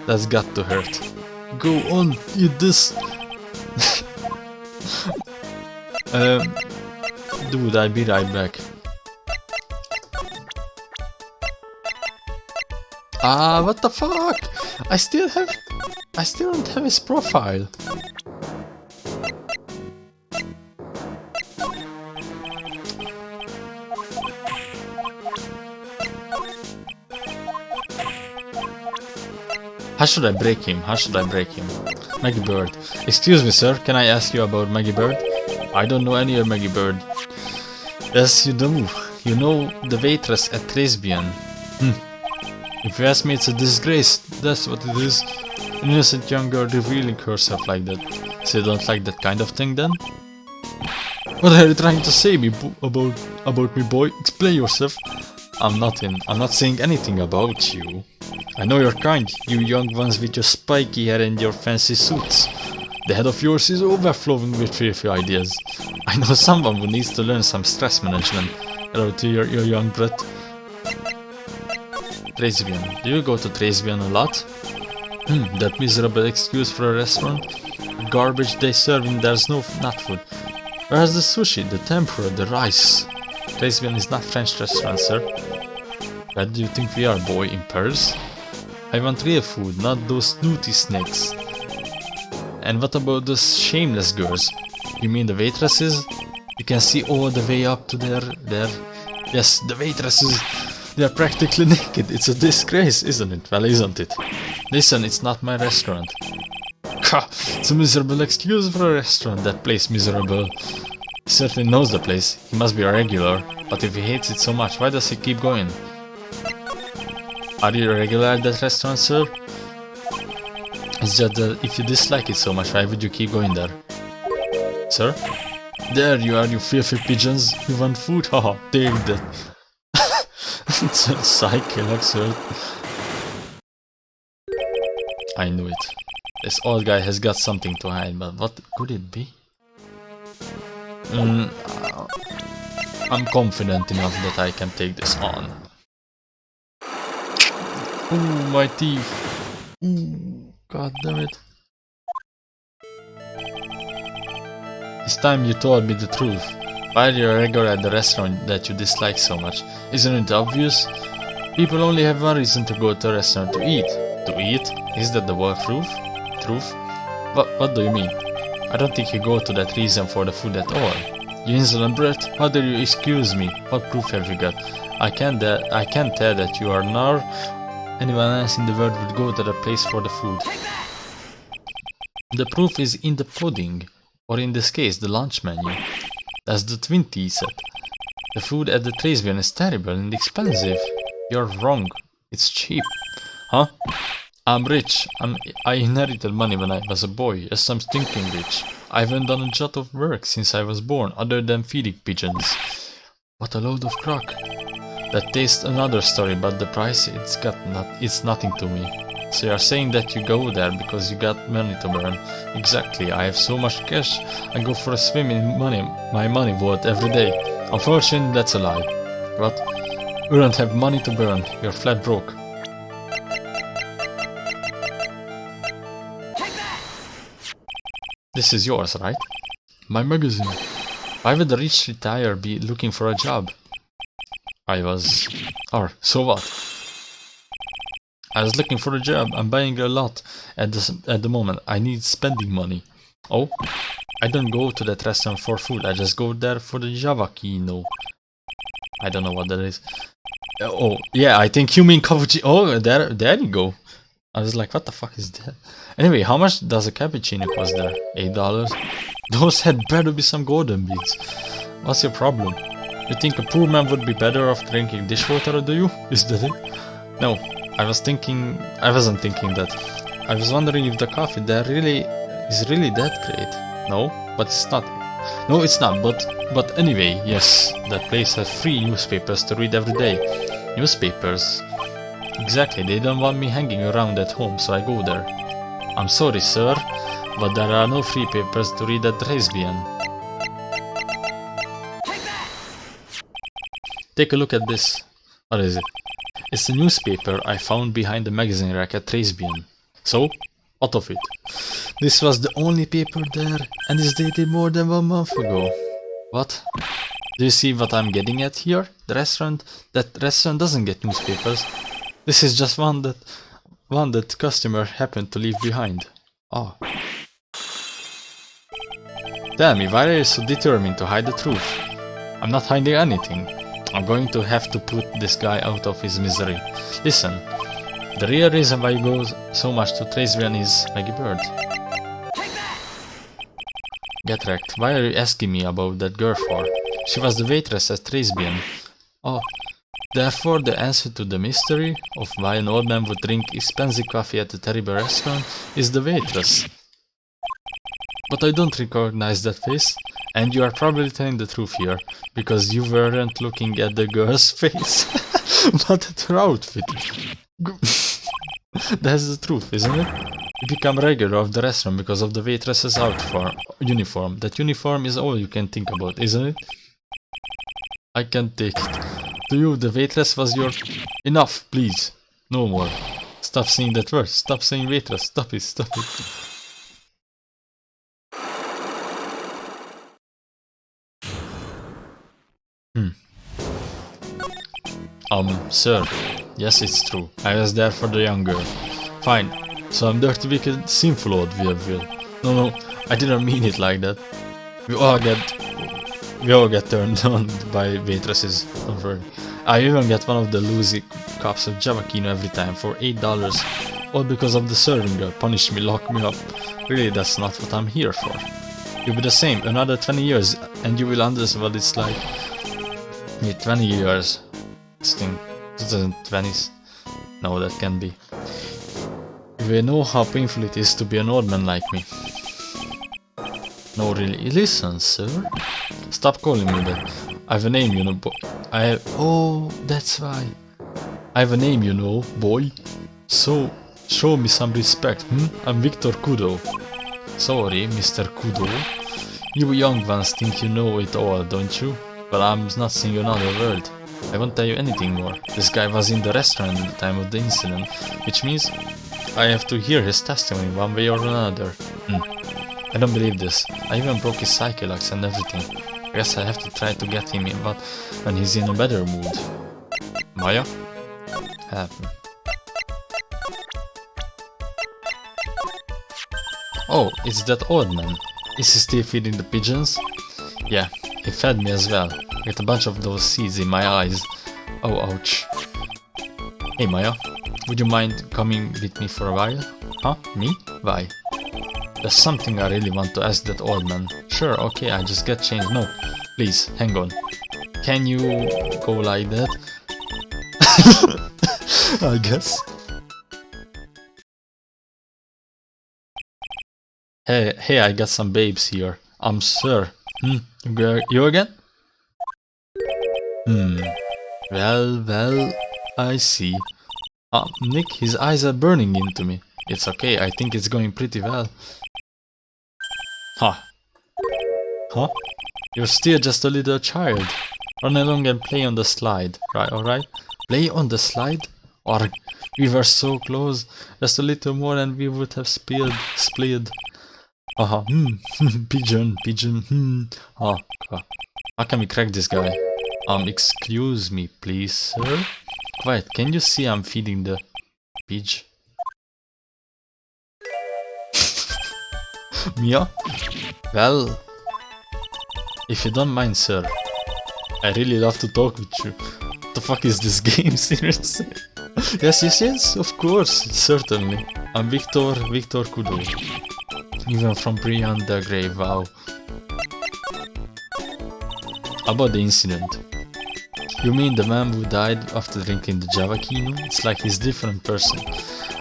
That's got to hurt. Go on, eat this. Dude, I'll be right back. What the fuck? I still don't have his profile. How should I break him? Maggie Bird. Excuse me, sir, can I ask you about Maggie Bird? I don't know any of Maggie Bird. Yes, you do. You know the waitress at Tribulations. If you ask me, it's a disgrace. That's what it is. An innocent young girl revealing herself like that. So you don't like that kind of thing then? What are you trying to say about me, boy? Explain yourself. I'm not saying anything about you. I know you're kind, you young ones with your spiky hair and your fancy suits. The head of yours is overflowing with fearful ideas. I know someone who needs to learn some stress management. Hello to your young brat. Tribulations. Do you go to Tribulations a lot? That miserable excuse for a restaurant? The garbage they serve in there's not food. Where's the sushi, the tempura, the rice? Tribulations is not French restaurant, sir. Where do you think we are, boy, in Paris? I want real food, not those snooty snakes. And what about those shameless girls? You mean the waitresses? You can see all the way up to their... Yes, the waitresses. They are practically naked. It's a disgrace, isn't it? Well, isn't it? Listen, it's not my restaurant. It's a miserable excuse for a restaurant. That place miserable. He certainly knows the place. He must be a regular. But if he hates it so much, why does he keep going? Are you a regular at that restaurant, sir? It's just that if you dislike it so much, why would you keep going there? Sir? There you are, you filthy pigeons. You want food? Haha, take that. It's a cycle, absurd. I knew it. This old guy has got something to hide, but what could it be? I'm confident enough that I can take this on. Ooh, my teeth. Ooh, god damn it. This time you told me the truth. Why are you a regular at the restaurant that you dislike so much? Isn't it obvious? People only have one reason to go to a restaurant to eat. To eat? Is that the word truth? Truth? What do you mean? I don't think you go to that reason for the food at all. You insolent brat, how dare you excuse me? What proof have you got? I can't tell that you are nor anyone else in the world would go to the place for the food. The proof is in the pudding, or in this case, the lunch menu. That's the twin tea set. The food at the Tribulations is terrible and expensive. You're wrong. It's cheap. Huh? I'm rich. I inherited money when I was a boy. Yes, I'm stinking rich. I haven't done a jot of work since I was born, other than feeding pigeons. What a load of crock. That tastes another story, but the price it's nothing to me. So you're saying that you go there because you got money to burn. Exactly, I have so much cash, I go for a swim in my money worth every day. Unfortunately, that's a lie. What? You don't have money to burn, you're flat broke. This is yours, right? My magazine. Why would a rich retired be looking for a job? So what? I was looking for a job. I'm buying a lot at the moment. I need spending money. Oh, I don't go to that restaurant for food. I just go there for the Javakino. I don't know what that is. Oh, yeah, I think you mean cappuccino. Oh, there you go. I was like, what the fuck is that? Anyway, how much does a cappuccino cost there? $8? Those had better be some golden beans. What's your problem? You think a poor man would be better off drinking dishwater, do you? Is that it? No. I wasn't thinking that. I was wondering if the coffee there is really that great. No, but it's not. No, it's not, but anyway, yes, that place has free newspapers to read every day. Newspapers? Exactly, they don't want me hanging around at home, so I go there. I'm sorry, sir, but there are no free papers to read at Tribulations. Take a look at this. What is it? It's a newspaper I found behind the magazine rack at Tribulations. So, what of it? This was the only paper there, and it's dated more than 1 month ago. What? Do you see what I'm getting at here? That restaurant doesn't get newspapers. This is just one that customer happened to leave behind. Oh. Tell me, why are you so determined to hide the truth? I'm not hiding anything. I'm going to have to put this guy out of his misery. Listen, the real reason why you go so much to Tribulations is Maggie Bird. Get wrecked. Why are you asking me about that girl for? She was the waitress at Tribulations. Oh, therefore the answer to the mystery of why an old man would drink expensive coffee at a terrible restaurant is the waitress. But I don't recognize that face, and you are probably telling the truth here, because you weren't looking at the girl's face, but at her outfit. That's the truth, isn't it? You become regular of the restaurant because of the waitress's uniform. That uniform is all you can think about, isn't it? I can't take it. To you, the waitress was your... Enough, please. No more. Stop saying that word. Stop saying waitress. Stop it, stop it. Sir. Yes, it's true. I was there for the young girl. Fine. So I'm dirty, wicked, sinful old will. No, I didn't mean it like that. We all get turned on by waitresses, don't worry. I even get one of the loosey cups of Javakino every time for $8. All because of the serving girl. Punish me, lock me up. Really, that's not what I'm here for. You'll be the same, another 20 years, and you will understand what it's like. Yeah, 20 years. This thing, 2020s. No, that can't be. You will know how painful it is to be an old man like me. No, really. Listen, sir. Stop calling me that. I have a name, you know, oh, that's why. I have a name, you know, boy. So, show me some respect, I'm Victor Kudo. Sorry, Mr. Kudo. You young ones think you know it all, don't you? Well, I'm not seeing another word. I won't tell you anything more. This guy was in the restaurant at the time of the incident, which means I have to hear his testimony one way or another. I don't believe this. I even broke his psyche locks and everything. I guess I have to try to get him in, but when he's in a better mood. Maya? Oh, it's that old man. Is he still feeding the pigeons? Yeah, he fed me as well. With a bunch of those seeds in my eyes. Oh, ouch. Hey Maya, would you mind coming with me for a while? Huh? Me? Why? There's something I really want to ask that old man. Sure, okay, I just get changed. No, please, hang on. Can you go like that? I guess. Hey, I got some babes here. Sir. You again? Well, I see. Nick, his eyes are burning into me. It's okay, I think it's going pretty well. Huh? You're still just a little child. Run along and play on the slide. Right, alright? Play on the slide? Or we were so close. Just a little more and we would have split. Pigeon. How can we crack this guy? Excuse me, please, sir? Quiet, can you see I'm feeding the pigeon? Mia? Well, if you don't mind, sir, I really love to talk with you. What the fuck is this game, seriously? Yes, of course, certainly. I'm Victor Kudo. Even from beyond the grave, wow. About the incident. You mean the man who died after drinking the Java Kino? It's like he's a different person.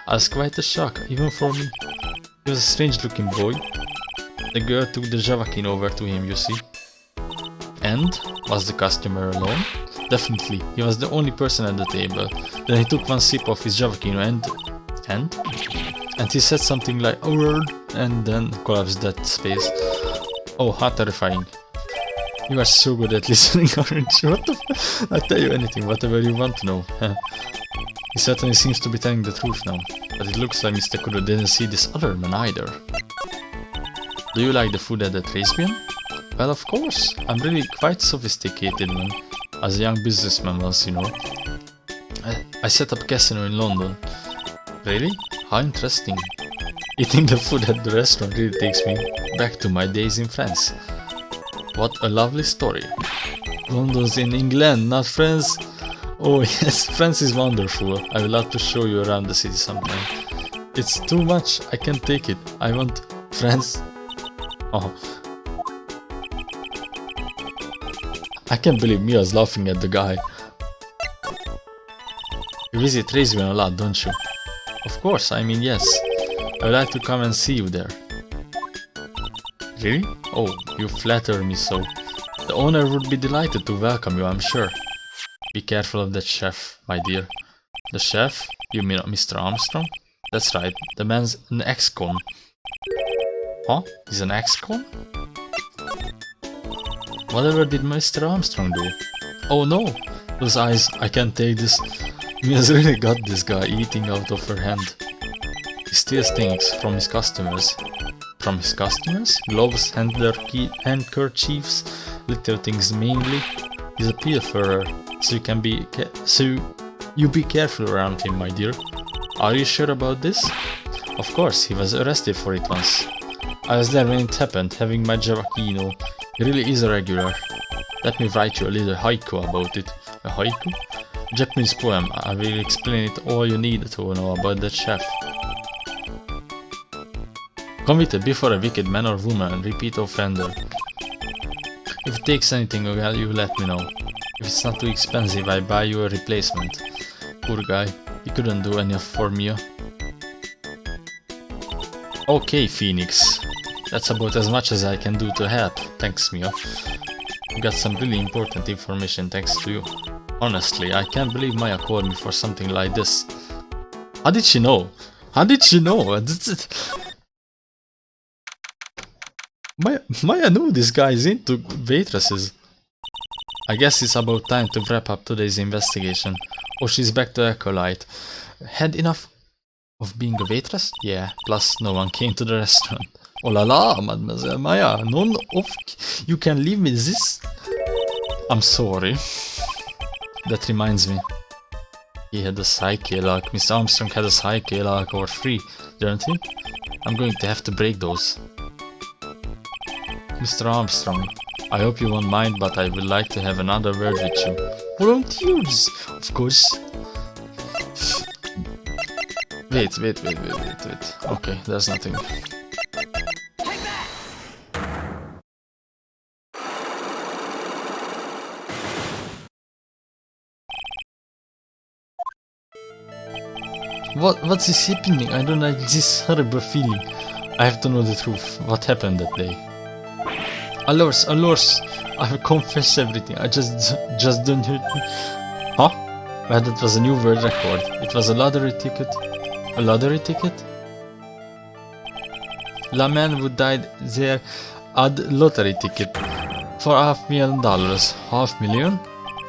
I was quite a shock, even for me. He was a strange looking boy. The girl took the Java Kino over to him, you see. And? Was the customer alone? Definitely, he was the only person at the table. Then he took one sip of his Java Kino and he said something like a word and then collapsed that space. Oh, how terrifying. You are so good at listening, aren't you? What the f— I'll tell you anything, whatever you want to know. He certainly seems to be telling the truth now, but it looks like Mr. Kudo didn't see this other man either. Do you like the food at the Tribulations? Well, of course. I'm really quite sophisticated one, as a young businessman once, you know. I set up a casino in London. Really? How interesting. Eating the food at the restaurant really takes me back to my days in France. What a lovely story. London's in England, not France. Oh yes, France is wonderful. I would love to show you around the city sometime. It's too much, I can't take it. I want France. Oh. I can't believe Mia's laughing at the guy. You visit Tribulations a lot, don't you? Of course, I mean yes. I would like to come and see you there. Really? Oh, you flatter me so. The owner would be delighted to welcome you, I'm sure. Be careful of that chef, my dear. The chef? You mean Mr. Armstrong? That's right, the man's an ex-con. Huh? He's an ex-con? Whatever did Mr. Armstrong do? Oh no! Those eyes, I can't take this. Mia's really got this guy eating out of her hand. He steals things from his customers. From his customers? Gloves, handkerchiefs, little things mainly. He's a pilferer, so you be careful around him, my dear. Are you sure about this? Of course, he was arrested for it once. I was there when it happened, having my Java Kino. He really is a regular. Let me write you a little haiku about it. A haiku? Japanese poem. I will explain it all you need to know about that chef. Convicted before a wicked man or woman, repeat offender. If it takes anything well, you let me know. If it's not too expensive, I buy you a replacement. Poor guy, he couldn't do enough for Mia. Okay, Phoenix. That's about as much as I can do to help. Thanks, Mia. You got some really important information thanks to you. Honestly, I can't believe Maya called me for something like this. How did she know? How did she know? Maya knew this guy is into waitresses. I guess it's about time to wrap up today's investigation. Oh, she's back to Acolyte. Had enough of being a waitress? Yeah, plus no one came to the restaurant. Oh la la, Mademoiselle Maya, none of you can leave me this? I'm sorry. That reminds me. He had a psyche lock. Mr. Armstrong had a psyche lock or 3, didn't he? I'm going to have to break those. Mr. Armstrong, I hope you won't mind, but I would like to have another word with you. Volunteers! Of course. Wait. Okay, there's nothing. What's this happening? I don't like this horrible feeling. I have to know the truth. What happened that day? Allures! I have confessed everything. I just don't hurt me. Huh? Well, that was a new world record. It was a lottery ticket. A lottery ticket? La man who died there had lottery ticket for $500,000. $500,000?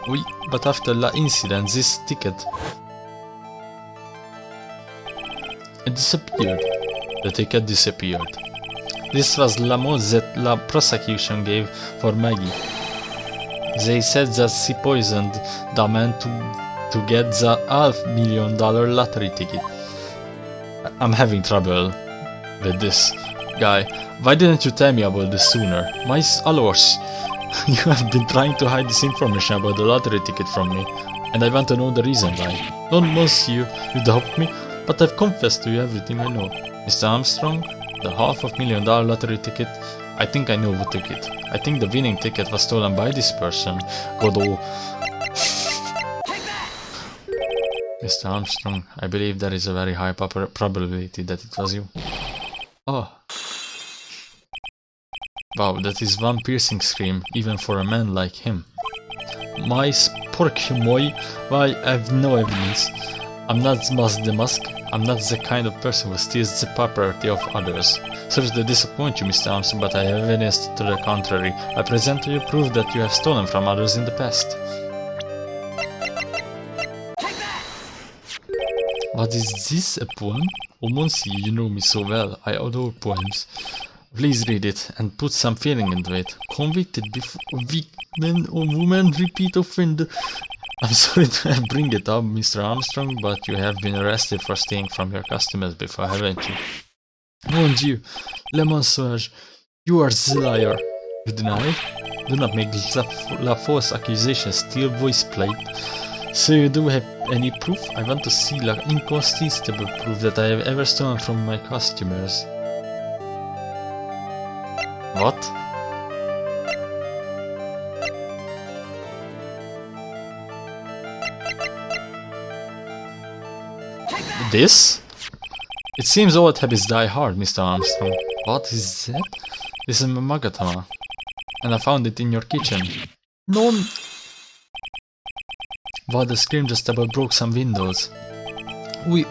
Oui, but after the incident, this ticket it disappeared. The ticket disappeared. This was the most that the prosecution gave for Maggie. They said that she poisoned the man to get the $500,000 lottery ticket. I'm having trouble with this guy. Why didn't you tell me about this sooner? My allures, you have been trying to hide this information about the lottery ticket from me, and I want to know the reason why. Don't monsieur, you doubt me, but I've confessed to you everything I know. Mr. Armstrong, the $500,000 lottery ticket, I think I know who took it. I think the winning ticket was stolen by this person. Godot. Mr. Armstrong, I believe there is a very high probability that it was you. Oh. Wow, that is one piercing scream, even for a man like him. My spork moi, why I have no evidence. I'm not the Musk. I'm not the kind of person who steals the property of others. Sorry to disappoint you, Mr. Armstrong, but I have evidence to the contrary. I present to you proof that you have stolen from others in the past. What is this, a poem? Oh, Monsieur, you know me so well. I adore poems. Please read it and put some feeling into it. Convicted before man or woman, repeat offender. I'm sorry to bring it up, Mr. Armstrong, but you have been arrested for stealing from your customers before, haven't you? Mon Dieu, le mensonge, you are the liar. You deny it? Do not make la false accusation steal voice plate. So you do have any proof? I want to see la incontestable proof that I have ever stolen from my customers. What? This? It seems old habits die hard, Mr. Armstrong. What is that? This is my magatama. And I found it in your kitchen. No. Wow, the scream just about broke some windows. Oui.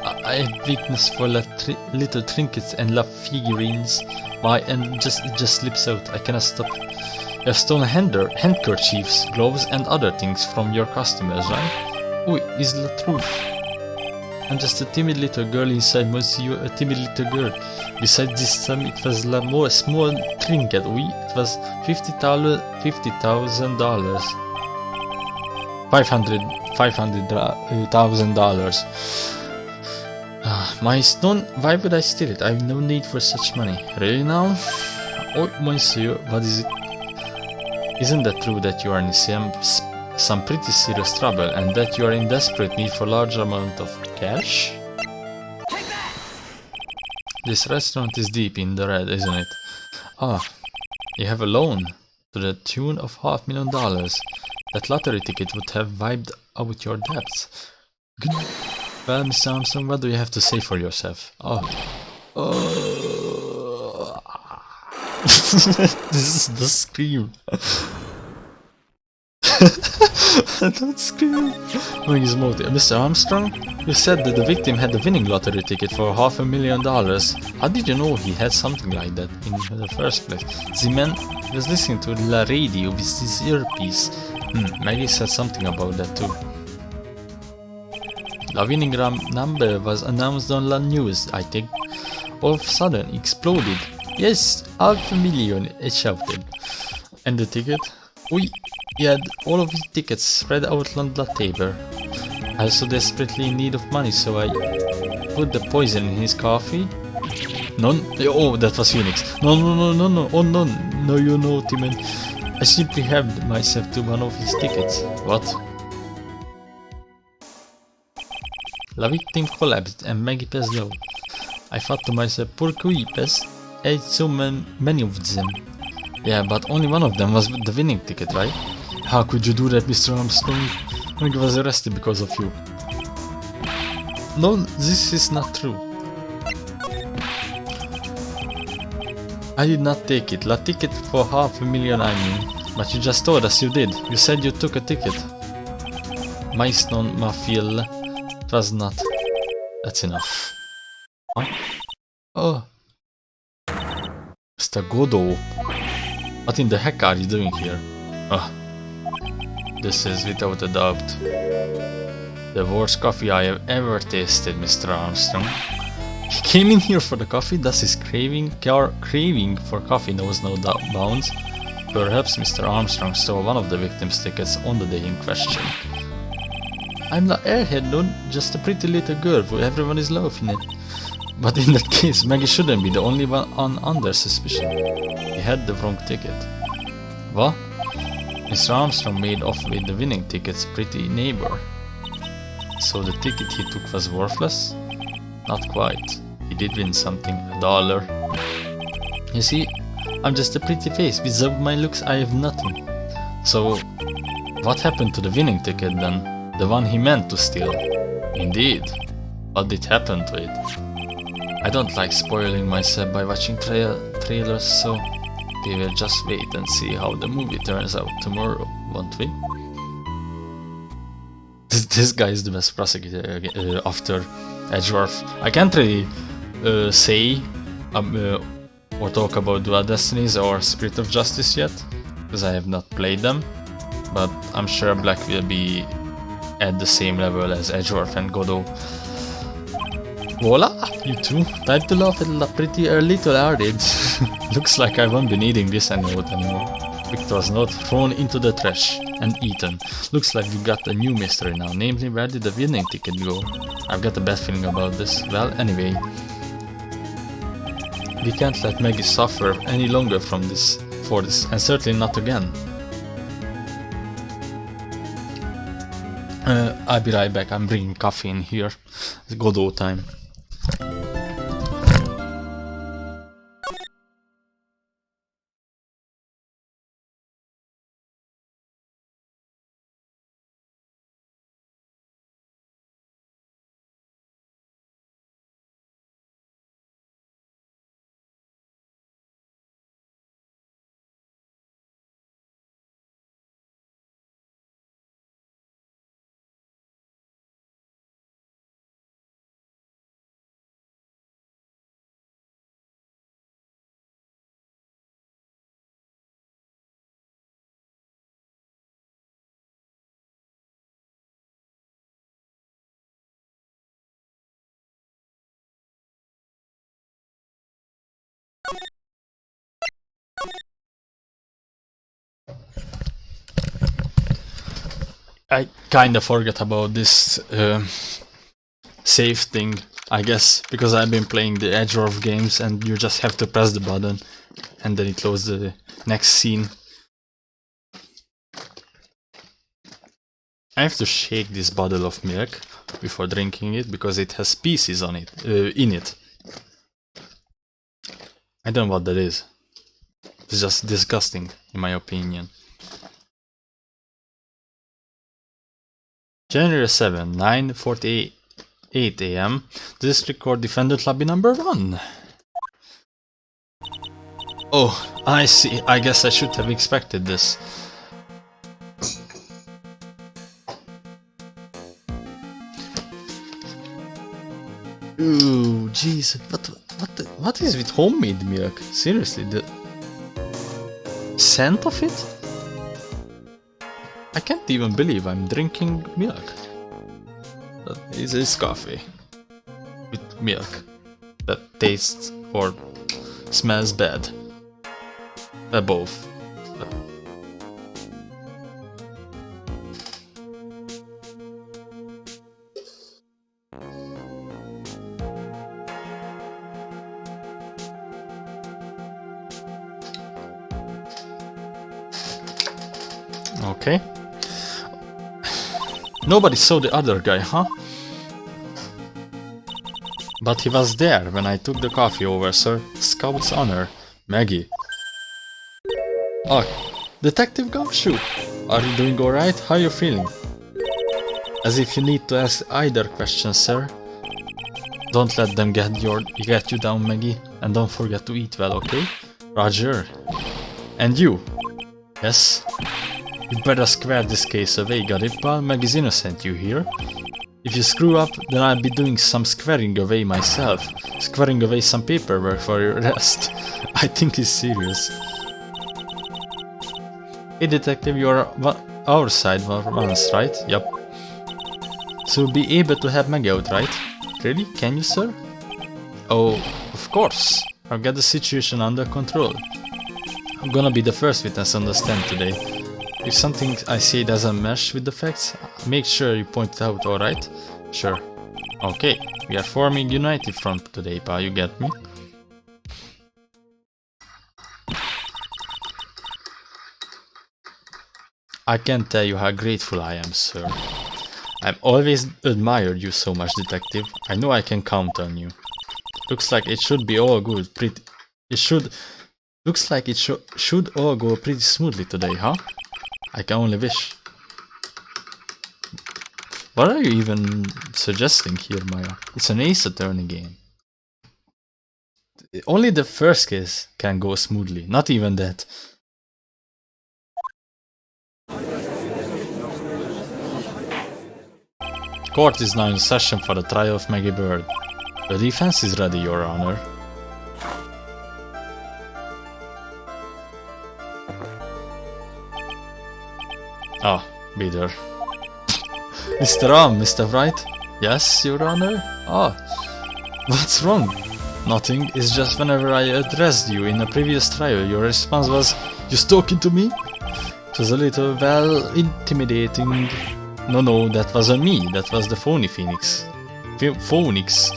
I have weakness for little trinkets and figurines. And it just slips out. I cannot stop. You have stolen handkerchiefs, gloves and other things from your customers, right? Oui, is the truth. I'm just a timid little girl inside, monsieur, a timid little girl. Besides this time, it was a more small trinket, oui, it was $50,000. $500,000. My stone, why would I steal it? I have no need for such money. Really now? Oh, monsieur, what is it? Isn't that true that you are in some pretty serious trouble and that you are in desperate need for large amount of cash? This restaurant is deep in the red, isn't it? Ah, you have a loan to the tune of $500,000. That lottery ticket would have wiped out your debts. Good. Well, Mr. Armstrong, what do you have to say for yourself? Oh. This is the scream. Don't scream. Mr. Armstrong, you said that the victim had the winning lottery ticket for $500,000. How did you know he had something like that in the first place? The man was listening to the radio with his earpiece. Maggie said something about that too. The winning number was announced on the news, I think. All of a sudden, it exploded. Yes, $500,000, it shouted. And the ticket? Oui, he had all of his tickets spread out on the table. I was so desperately in need of money, so I put the poison in his coffee. None? Oh, that was Phoenix. No, no, no, no, no. Oh, no, no, you naughty man. I simply helped myself to one of his tickets. What? La victim collapsed and Maggie passed out. I thought to myself, poor creepers, ate so many of them. Yeah, but only one of them was the winning ticket, right? How could you do that, Mr. Armstrong? Maggie was arrested because of you. No, this is not true. I did not take it. La ticket for $500,000, I mean. But you just told us you did. You said you took a ticket. Maiston Mafiel. It was not. That's enough. Huh? Oh. Mr. Godot. What in the heck are you doing here? Oh. This is without a doubt the worst coffee I have ever tasted, Mr. Armstrong. He came in here for the coffee, thus his craving for coffee knows no bounds. Perhaps Mr. Armstrong stole one of the victim's tickets on the day in question. I'm the airhead, no, just a pretty little girl who everyone is laughing at. But in that case, Maggie shouldn't be the only one under suspicion. He had the wrong ticket. What? Mr. Armstrong made off with the winning ticket's pretty neighbor. So the ticket he took was worthless? Not quite. He did win something, $1. You see, I'm just a pretty face. Without my looks, I have nothing. So, what happened to the winning ticket then? The one he meant to steal? Indeed. What did happen to it? I don't like spoiling myself by watching trailers, so we will just wait and see how the movie turns out tomorrow, won't we? This guy is the best prosecutor after Edgeworth. I can't really say or talk about Dual Destinies or Spirit of Justice yet, because I have not played them, but I'm sure Black will be at the same level as Edgeworth and Godot. Voila! You two, time to laugh at a pretty little added. Looks like I won't be needing this note anymore. Victor's note thrown into the trash and eaten. Looks like we got a new mystery now, namely where did the winning ticket go? I've got a bad feeling about this. Well, anyway, we can't let Maggie suffer any longer for this, and certainly not again. I'll be right back. I'm bringing coffee in here. It's Godot time. I kinda forgot about this save thing, I guess, because I've been playing the Edgeworth games and you just have to press the button and then it loads the next scene. I have to shake this bottle of milk before drinking it because it has species on it, in it. I don't know what that is. It's just disgusting, in my opinion. January 7, 9:48 AM, District Court Defendant Lobby number 1. Oh, I see. I guess I should have expected this. Ooh, jeez. What is with homemade milk? Seriously, the scent of it? I can't even believe I'm drinking milk. This is coffee with milk that tastes or smells bad. Both. Okay. Nobody saw the other guy, huh? But he was there when I took the coffee over, sir. Scout's honor. Maggie. Oh, Detective Gumshoe. Are you doing alright? How are you feeling? As if you need to ask either question, sir. Don't let them get you down, Maggie. And don't forget to eat well, okay? Roger. And you? Yes? You better square this case away, got it, pal? Maggie's innocent, you hear? If you screw up, then I'll be doing some squaring away myself. Squaring away some paperwork for your arrest. I think he's serious. Hey detective, you're our side for once, right? Yup. So you'll be able to have Maggie out, right? Really? Can you, sir? Oh, of course. I'll get the situation under control. I'm gonna be the first witness on the stand today. If something I say doesn't mesh with the facts, make sure you point it out, alright? Sure. Okay, we are forming United Front today, pal, you get me? I can't tell you how grateful I am, sir. I've always admired you so much, detective. I know I can count on you. Looks like it should be all good, Looks like it should all go pretty smoothly today, huh? I can only wish. What are you even suggesting here, Maya? It's an ace attorney game. Only the first case can go smoothly, not even that. Court is now in session for the trial of Maggie Bird. The defense is ready, Your Honor. Ah, be there. Mr. Wright? Yes, Your Honor? Ah, what's wrong? Nothing, it's just whenever I addressed you in a previous trial, your response was, "You talking to me?" It was a little, well, intimidating. No, that wasn't me, that was the phony Phoenix. Phoenix.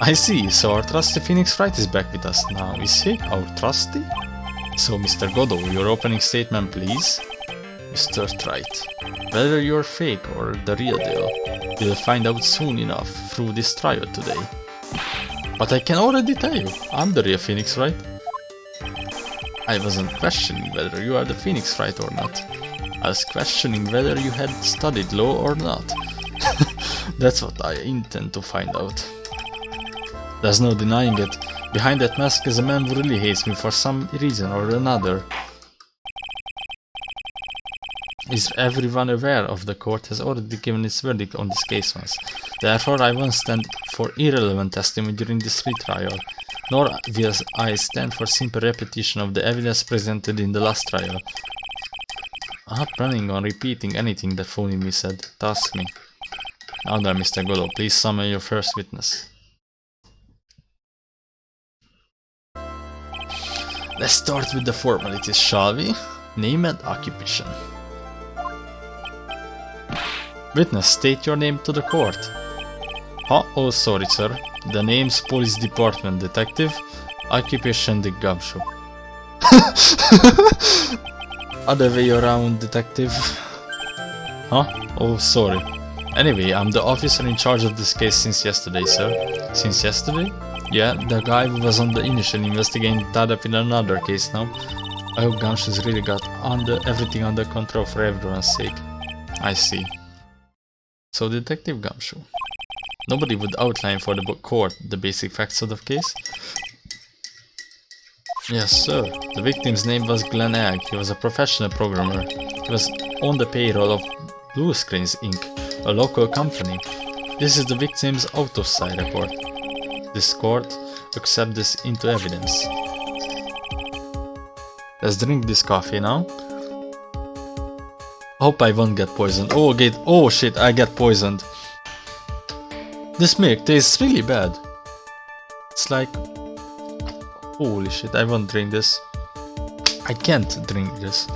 I see, so our trusty Phoenix Wright is back with us now, is he? Our trusty? So, Mr. Godot, your opening statement, please. Mr. Wright, whether you're fake or the real deal, we'll find out soon enough through this trial today. But I can already tell you, I'm the real Phoenix Wright. I wasn't questioning whether you are the Phoenix Wright or not. I was questioning whether you had studied law or not. That's what I intend to find out. There's no denying it. Behind that mask is a man who really hates me for some reason or another. Is everyone aware of the court has already given its verdict on this case once. Therefore, I won't stand for irrelevant testimony during this retrial, nor will I stand for simple repetition of the evidence presented in the last trial. I'm not planning on repeating anything that phony me said. Task me. Now then, Mr. Godot, please summon your first witness. Let's start with the formalities, shall we? Name and occupation. Witness, state your name to the court. Huh? Oh, sorry, sir. The name's Police Department Detective. Occupation the Gumshoe. Other way around, Detective. Huh? Oh, sorry. Anyway, I'm the officer in charge of this case since yesterday, sir. Since yesterday? Yeah, the guy who was on the initial investigation tied up in another case now. I hope Gumshoe's really got everything under control for everyone's sake. I see. So, Detective Gumshoe. Nobody would outline for the court the basic facts of the case? Yes, sir. The victim's name was Glenn Egg. He was a professional programmer. He was on the payroll of Blue Screens Inc., a local company. This is the victim's autopsy report. This court accepts this into evidence. Let's drink this coffee now. Hope I won't get poisoned. Oh shit, I get poisoned. This milk tastes really bad. It's like... Holy shit, I won't drink this. I can't drink this.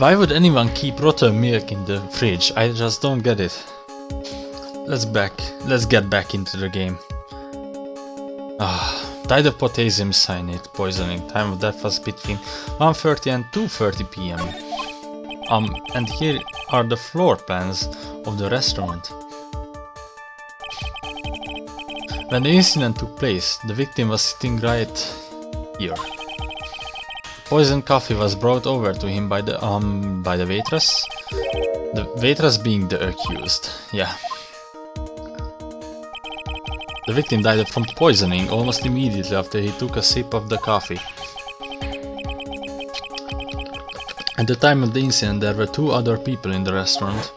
Why would anyone keep rotten milk in the fridge? I just don't get it. Let's get back into the game. Died of potassium cyanide poisoning. Time of death was between 1:30 and 2:30 p.m. And here are the floor plans of the restaurant. When the incident took place, the victim was sitting right here. Poisoned coffee was brought over to him by the waitress. The waitress being the accused. Yeah. The victim died from poisoning almost immediately after he took a sip of the coffee. At the time of the incident, there were 2 other people in the restaurant.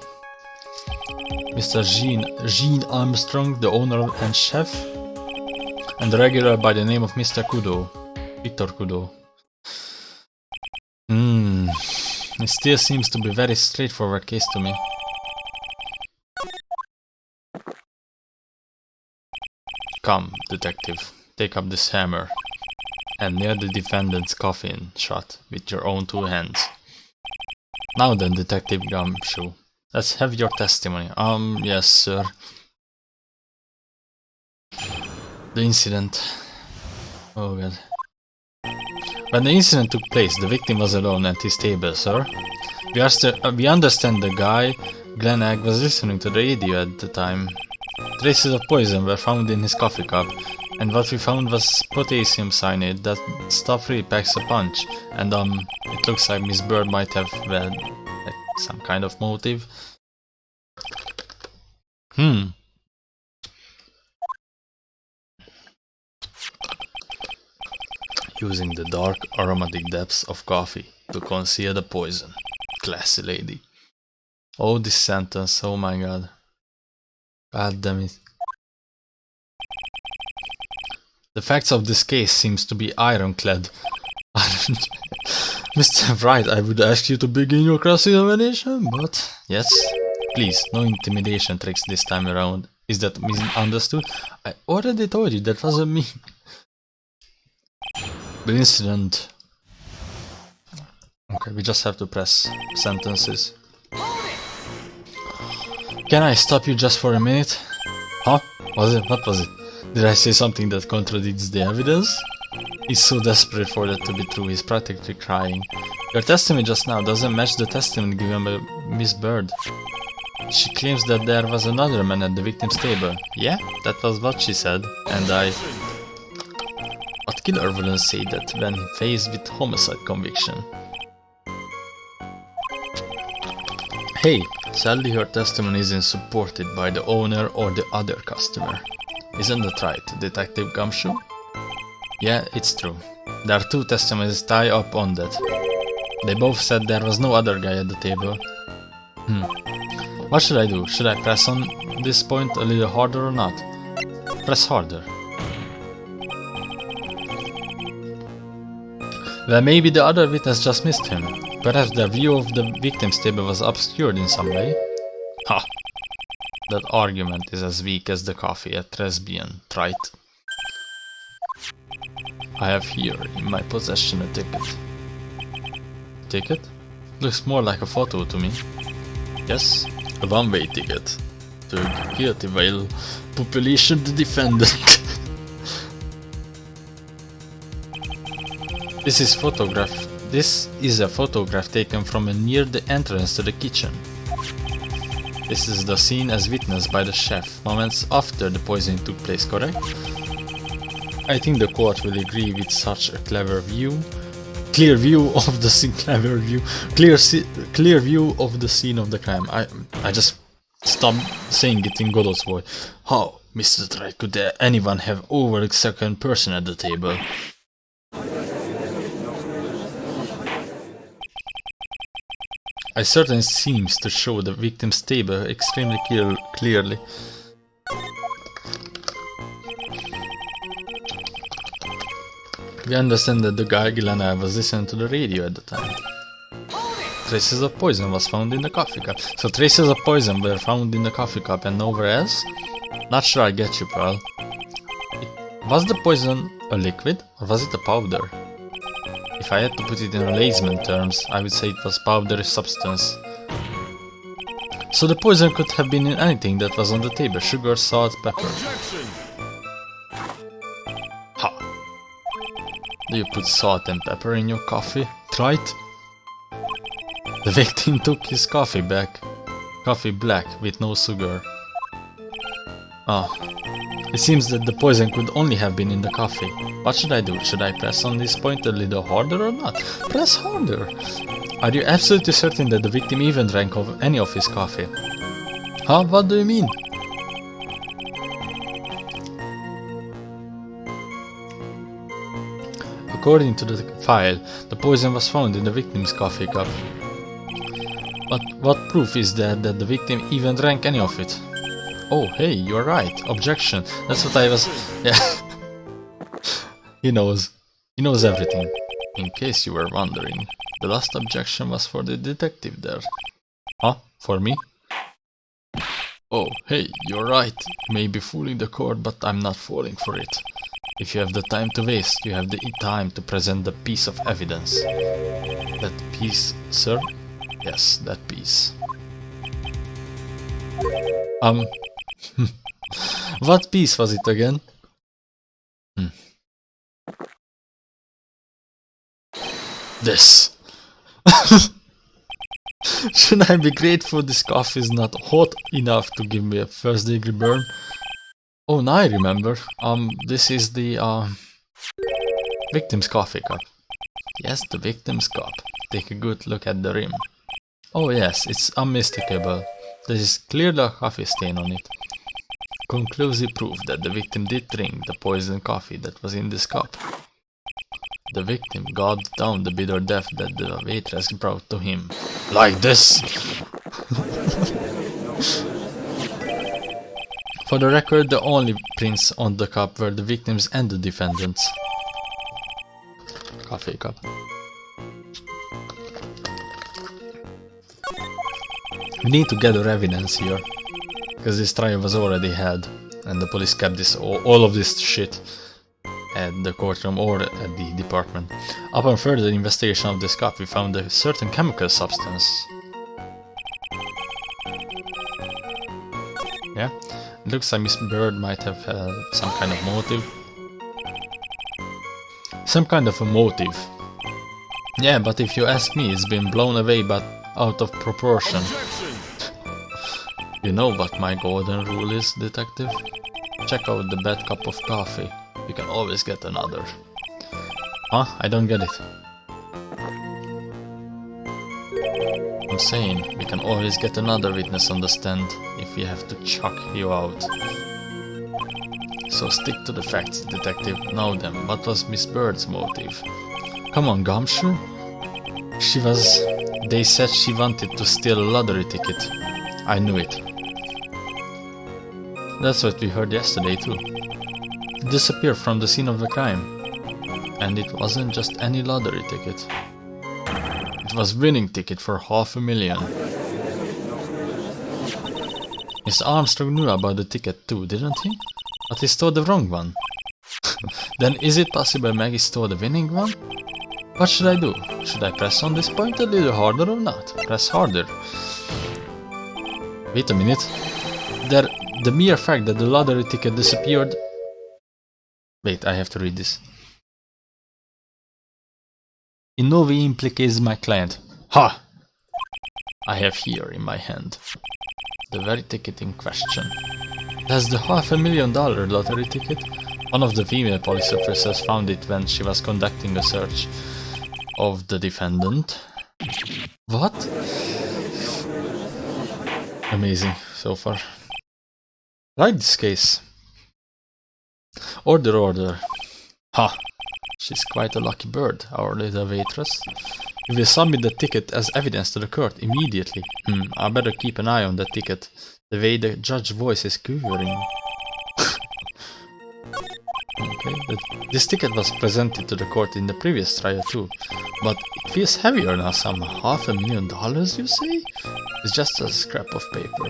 Mr. Gene Armstrong, the owner and chef, and the regular by the name of Mr. Kudo, Victor Kudo. It still seems to be a very straightforward case to me. Come, detective, take up this hammer and nail the defendant's coffin shut with your own 2 hands. Now then, Detective Gumshoe, let's have your testimony. Yes, sir. The incident. Oh god. When the incident took place, the victim was alone at his table, sir. We understand the guy, Glenn Egg, was listening to the radio at the time. Traces of poison were found in his coffee cup, and what we found was potassium cyanide. That stuff really packs a punch, and it looks like Miss Bird might have, well, like some kind of motive. Using the dark aromatic depths of coffee to conceal the poison. Classy lady. Oh, this sentence, oh my god. God damn it. The facts of this case seems to be ironclad. Mr. Wright, I would ask you to begin your cross-examination, but... Yes? Please, no intimidation tricks this time around. Is that misunderstood? I already told you that wasn't me. The incident... Okay, we just have to press sentences. Can I stop you just for a minute? Huh? What was it? Did I say something that contradicts the evidence? He's so desperate for that to be true, he's practically crying. Your testimony just now doesn't match the testimony given by Miss Bird. She claims that there was another man at the victim's table. Yeah, that was what she said, and I... What killer wouldn't say that when faced with homicide conviction? Hey, sadly her testimony isn't supported by the owner or the other customer. Isn't that right, Detective Gumshoe? Yeah, it's true. There are 2 testimonies tie up on that. They both said there was no other guy at the table. What should I do? Should I press on this point a little harder or not? Press harder. Well, maybe the other witness just missed him. Perhaps the view of the victim's table was obscured in some way. Ha! That argument is as weak as the coffee at Lesbian, right? I have here in my possession a ticket. Ticket? Looks more like a photo to me. Yes, a one-way ticket. To guilty whale population the defendant. This is a photograph taken from near the entrance to the kitchen. This is the scene as witnessed by the chef, moments after the poisoning took place, correct? I think the court will agree with such a clear view of the scene of the crime. I just stopped saying it in Godot's voice. How, Mr. Wright, could anyone have overlooked a second person at the table? It certainly seems to show the victim's table extremely clearly. We understand that the guy Gilana was listening to the radio at the time. Traces of poison was found in the coffee cup. So traces of poison were found in the coffee cup and nowhere else? Not sure I get you, pal. Was the poison a liquid or was it a powder? If I had to put it in layman terms, I would say it was powdery substance. So the poison could have been in anything that was on the table. Sugar, salt, pepper. Ha! Do you put salt and pepper in your coffee? Try it. The victim took his coffee back. Coffee black with no sugar. Ah. It seems that the poison could only have been in the coffee. What should I do? Should I press on this point a little harder or not? Press harder! Are you absolutely certain that the victim even drank any of his coffee? Huh? What do you mean? According to the file, the poison was found in the victim's coffee cup. But what proof is there that the victim even drank any of it? Oh, hey, you're right. Objection. That's what I was... Yeah. He knows. He knows everything. In case you were wondering, the last objection was for the detective there. Huh? For me? Oh, hey, you're right. You may be fooling the court, but I'm not falling for it. If you have the time to waste, you have the time to present the piece of evidence. That piece, sir? Yes, that piece. What piece was it again? This. Should I be grateful this coffee is not hot enough to give me a first degree burn? Oh, now I remember. This is the victim's coffee cup. Yes, the victim's cup. Take a good look at the rim. Oh yes, it's unmistakable. There is clearly a coffee stain on it. Conclusive proof that the victim did drink the poisoned coffee that was in this cup. The victim gulped down the bitter death that the waitress brought to him. Like this! For the record, the only prints on the cup were the victims and the defendants. Coffee cup. We need to gather evidence here, because this trial was already had, and the police kept this all of this shit at the courtroom or at the department. Upon further investigation of this cup, we found a certain chemical substance. Yeah, it looks like Miss Bird might have some kind of motive. Some kind of a motive. Yeah, but if you ask me, it's been blown away but out of proportion. You know what my golden rule is, detective? Check out the bad cup of coffee. You can always get another. Huh? I don't get it. I'm saying, we can always get another witness on the stand if we have to chuck you out. So stick to the facts, detective. Now then, what was Miss Bird's motive? Come on, Gumshoe. They said she wanted to steal a lottery ticket. I knew it. That's what we heard yesterday too. It disappeared from the scene of the crime. And it wasn't just any lottery ticket. It was winning ticket for $500,000. Mr. Armstrong knew about the ticket too, didn't he? But he stole the wrong one. Then is it possible Maggie stole the winning one? What should I do? Should I press on this point a little harder or not? Press harder. Wait a minute. The mere fact that the lottery ticket disappeared... Wait, I have to read this. In no way implicates my client. Ha! I have here in my hand the very ticket in question. That's the $500,000 lottery ticket. One of the female police officers found it when she was conducting a search of the defendant. What? Amazing so far. Like this case. Order, order. Ha! She's quite a lucky bird, our little waitress. We will submit the ticket as evidence to the court immediately. I better keep an eye on that ticket. The way the judge's voice is quivering. Okay, this ticket was presented to the court in the previous trial too, but it feels heavier now, some $500,000 you say? It's just a scrap of paper.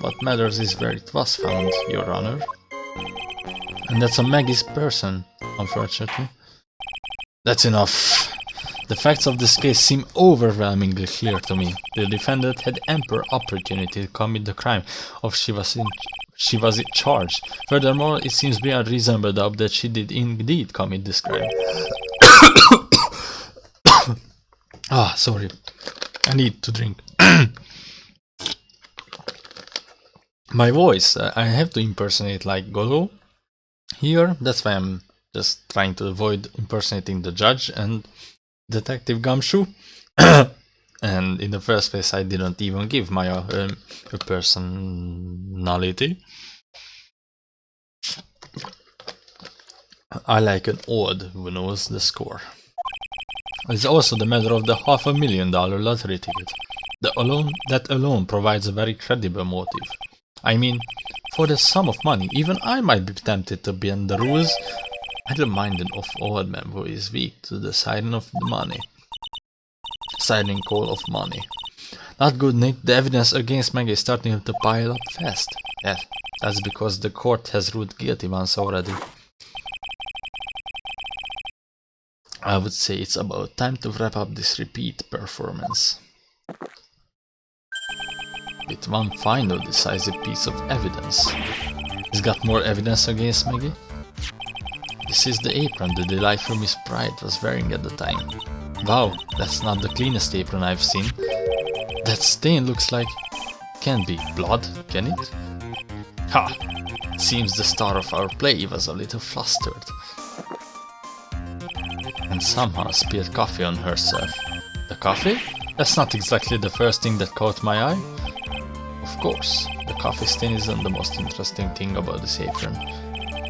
What matters is where it was found, Your Honor. And that's on Maggie's person, unfortunately. That's enough. The facts of this case seem overwhelmingly clear to me. The defendant had ample opportunity to commit the crime of she was charged. Furthermore, it seems beyond reasonable doubt that she did indeed commit this crime. Sorry. I need to drink. My voice, I have to impersonate like Godot here. That's why I'm just trying to avoid impersonating the judge and Detective Gumshoe. And in the first place, I didn't even give my personality. I like an odd who knows the score. It's also the matter of the $500,000 lottery ticket. That alone provides a very credible motive. I mean, for the sum of money, even I might be tempted to bend the rules. I don't mind an old man who is weak to the siren of the money. Siren call of money. Not good, Nick. The evidence against Maggie is starting to pile up fast. Yes, that's because the court has ruled guilty once already. I would say it's about time to wrap up this repeat performance with one final decisive piece of evidence. He's got more evidence against Maggie? This is the apron the delightful Miss Pride was wearing at the time. Wow, that's not the cleanest apron I've seen. That stain looks like... can't be blood, can it? Ha! It seems the star of our play was a little flustered. And somehow spilled coffee on herself. The coffee? That's not exactly the first thing that caught my eye. Of course, the coffee stain isn't the most interesting thing about this apron.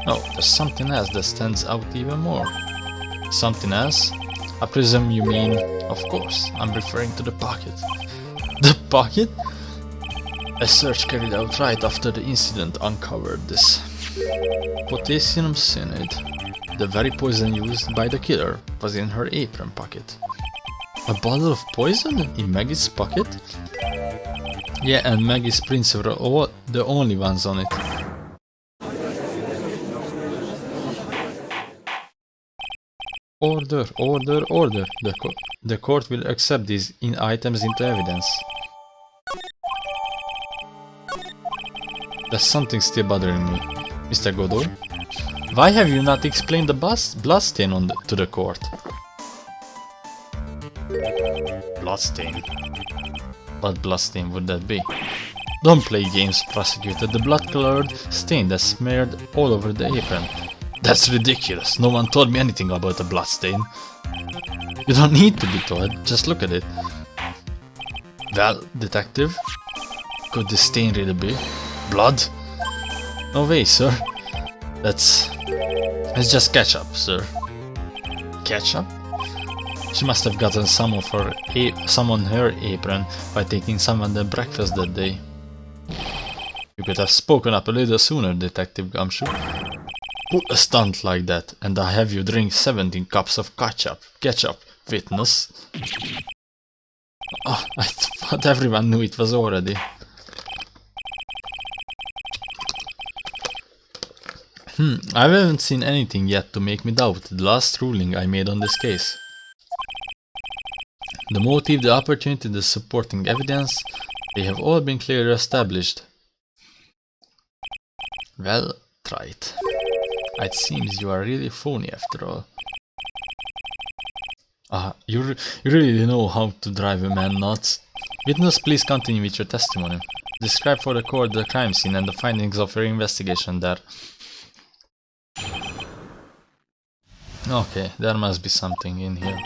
No, there's something else that stands out even more. Something else? I presume you mean... Of course, I'm referring to the pocket. The pocket? A search carried out right after the incident uncovered this. Potassium cyanide, the very poison used by the killer, was in her apron pocket. A bottle of poison in Maggie's pocket? Yeah, and Maggie's prints were all the only ones on it. Order, order, order. The court will accept these items into evidence. There's something still bothering me, Mr. Godot. Why have you not explained the bloodstain to the court? Bloodstain? What bloodstain would that be? Don't play games, prosecutor. The blood-colored stain that smeared all over the apron. That's ridiculous. No one told me anything about the bloodstain. You don't need to be told. Just look at it. Well, detective, could this stain really be blood? No way, sir. It's just ketchup, sir. Ketchup? She must have gotten some on her apron by taking some of the breakfast that day. You could have spoken up a little sooner, Detective Gumshoe. Pull a stunt like that, and I have you drink 17 cups of ketchup, witness. Oh, I thought everyone knew it was already. I haven't seen anything yet to make me doubt the last ruling I made on this case. The motive, the opportunity, the supporting evidence, they have all been clearly established. Well, try it. It seems you are really phony after all. You really know how to drive a man nuts. Witness, please continue with your testimony. Describe for the court the crime scene and the findings of your investigation there. Okay, there must be something in here.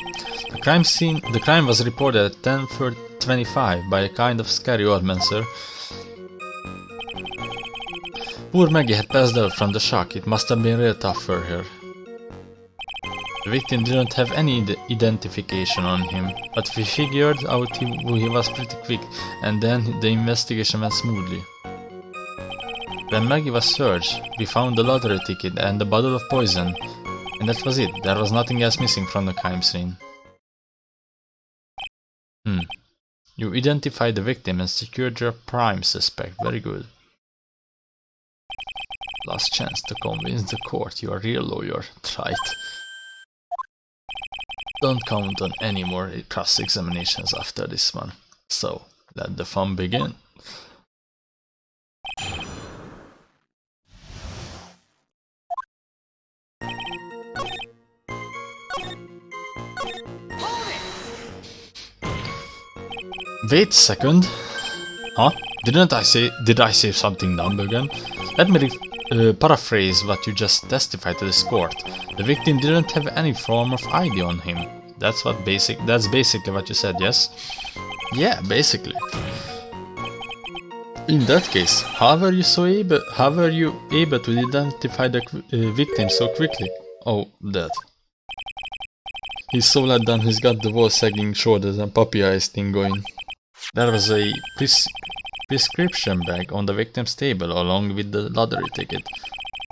The crime was reported at 10:25 by a kind of scary old man, sir. Poor Maggie had passed out from the shock. It must have been real tough for her. The victim didn't have any identification on him, but we figured out he was pretty quick, and then the investigation went smoothly. When Maggie was searched, we found the lottery ticket and the bottle of poison, and that was it. There was nothing else missing from the crime scene. You identified the victim and secured your prime suspect. Very good. Last chance to convince the court you are a real lawyer. Try it. Don't count on any more cross-examinations after this one. So, let the fun begin. Wait a second. Huh? Did I say something dumb again? Let me paraphrase what you just testified to this court. The victim didn't have any form of ID on him. That's basically what you said, yes? Yeah, basically. In that case, how were you able to identify the victim so quickly? Oh, that. He's so let down he's got the wall sagging shoulders and puppy eyes thing going. There was a prescription bag on the victim's table along with the lottery ticket.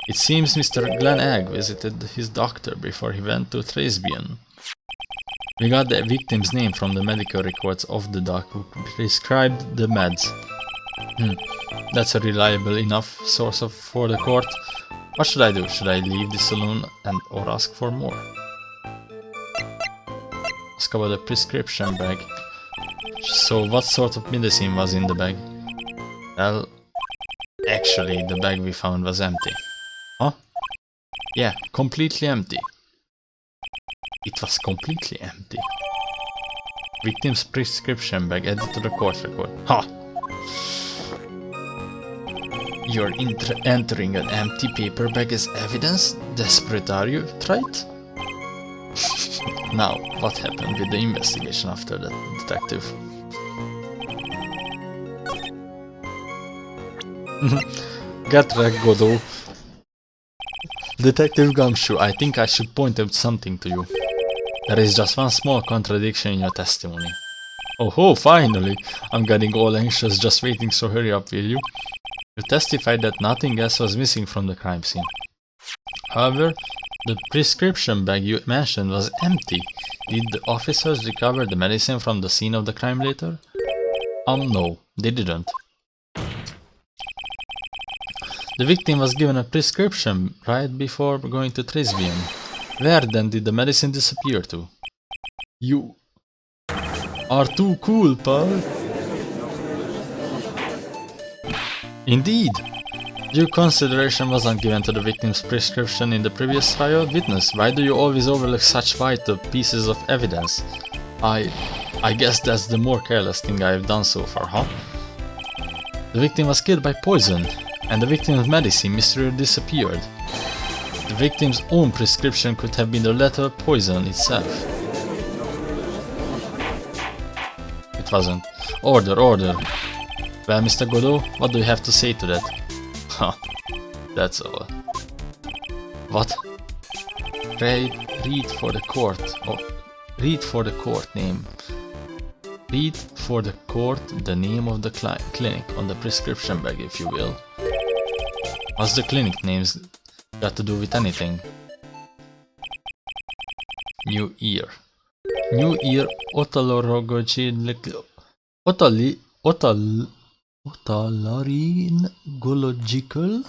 It seems Mr. Glenn Egg visited his doctor before he went to Trisbian. We got the victim's name from the medical records of the doc who prescribed the meds. That's a reliable enough source for the court. What should I do? Should I leave this alone or ask for more? Ask about the prescription bag. So what sort of medicine was in the bag? Well, actually the bag we found was empty. Huh? Yeah, completely empty. It was completely empty. Victim's prescription bag added to the court record. Ha! You're entering an empty paper bag as evidence? Desperate are you? Try it? Now, what happened with the investigation after that, detective? Get wrecked, Godot. Detective Gumshoe, I think I should point out something to you. There is just one small contradiction in your testimony. Oh ho, finally! I'm getting all anxious just waiting, so hurry up, will you? You testified that nothing else was missing from the crime scene. However, the prescription bag you mentioned was empty. Did the officers recover the medicine from the scene of the crime later? No, they didn't. The victim was given a prescription right before going to Trisbian. Where then did the medicine disappear to? You are too cool, pal. Indeed. Due consideration wasn't given to the victim's prescription in the previous trial. Witness, why do you always overlook such vital pieces of evidence? I guess that's the more careless thing I have done so far, huh? The victim was killed by poison, and the victim's medicine mysteriously disappeared. The victim's own prescription could have been the lethal poison itself. It wasn't. Order, order. Well, Mr. Godot, what do you have to say to that? Huh, that's all. What? Read for the court. Oh, read for the court name. Read for the court the name of the clinic on the prescription bag, if you will. What's the clinic names got to do with anything? New Year. New Year otolaryngological?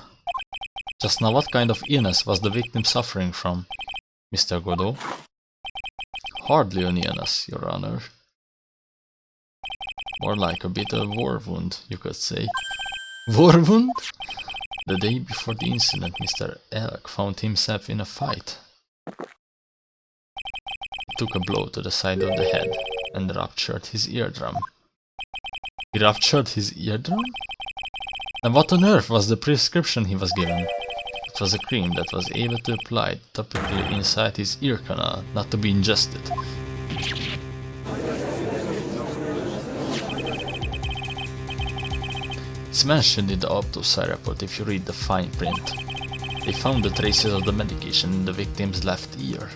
Just now, what kind of illness was the victim suffering from, Mr. Godot? Hardly an illness, Your Honor. More like a bit of war wound, you could say. War wound? The day before the incident, Mr. Elk found himself in a fight. He took a blow to the side of the head and ruptured his eardrum. He ruptured his eardrum? And what on earth was the prescription he was given? It was a cream that was able to apply topically inside his ear canal, not to be ingested. It's mentioned in the autopsy report if you read the fine print. They found the traces of the medication in the victim's left ear.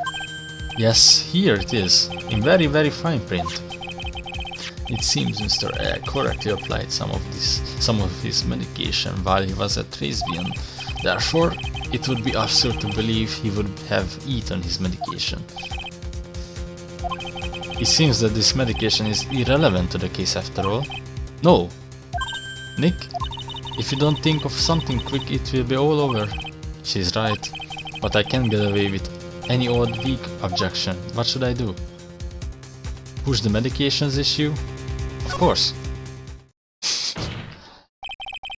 Yes, here it is, in very fine print. It seems Mr. Egg correctly applied some of his medication while he was at Trisbian. Therefore, it would be absurd to believe he would have eaten his medication. It seems that this medication is irrelevant to the case after all. No! Nick, if you don't think of something quick, it will be all over. She's right, but I can't get away with any odd weak objection. What should I do? push the medications issue? Of course.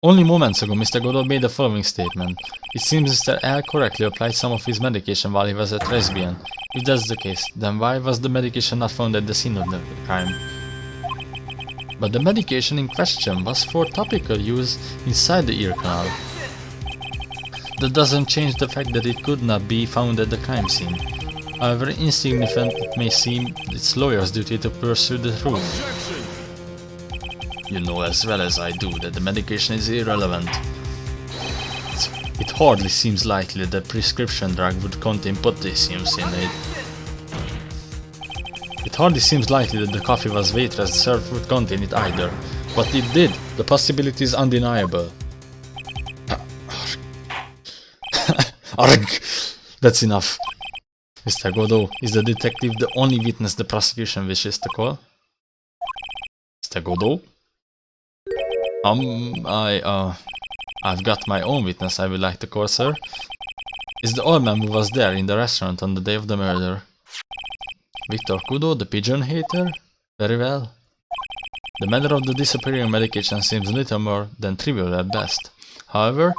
Only moments ago, Mr. Godot made the following statement. It seems Mr. L correctly applied some of his medication while he was at Resbian. If that's the case, then why was the medication not found at the scene of the crime? But the medication in question was for topical use inside the ear canal. That doesn't change the fact that it could not be found at the crime scene. However insignificant it may seem, it's lawyer's duty to pursue the truth. You know as well as I do that the medication is irrelevant. It hardly seems likely that a prescription drug would contain potassium cyanide. It hardly seems likely that the coffee was waitress served would contain it either. But it did. The possibility is undeniable. Arg! That's enough. Mr. Godot, is the detective the only witness the prosecution wishes to call? Mr. Godot? I've got my own witness I would like to call, sir. It's the old man who was there in the restaurant on the day of the murder. Victor Kudo, the pigeon hater? Very well. The matter of the disappearing medication seems little more than trivial at best. However,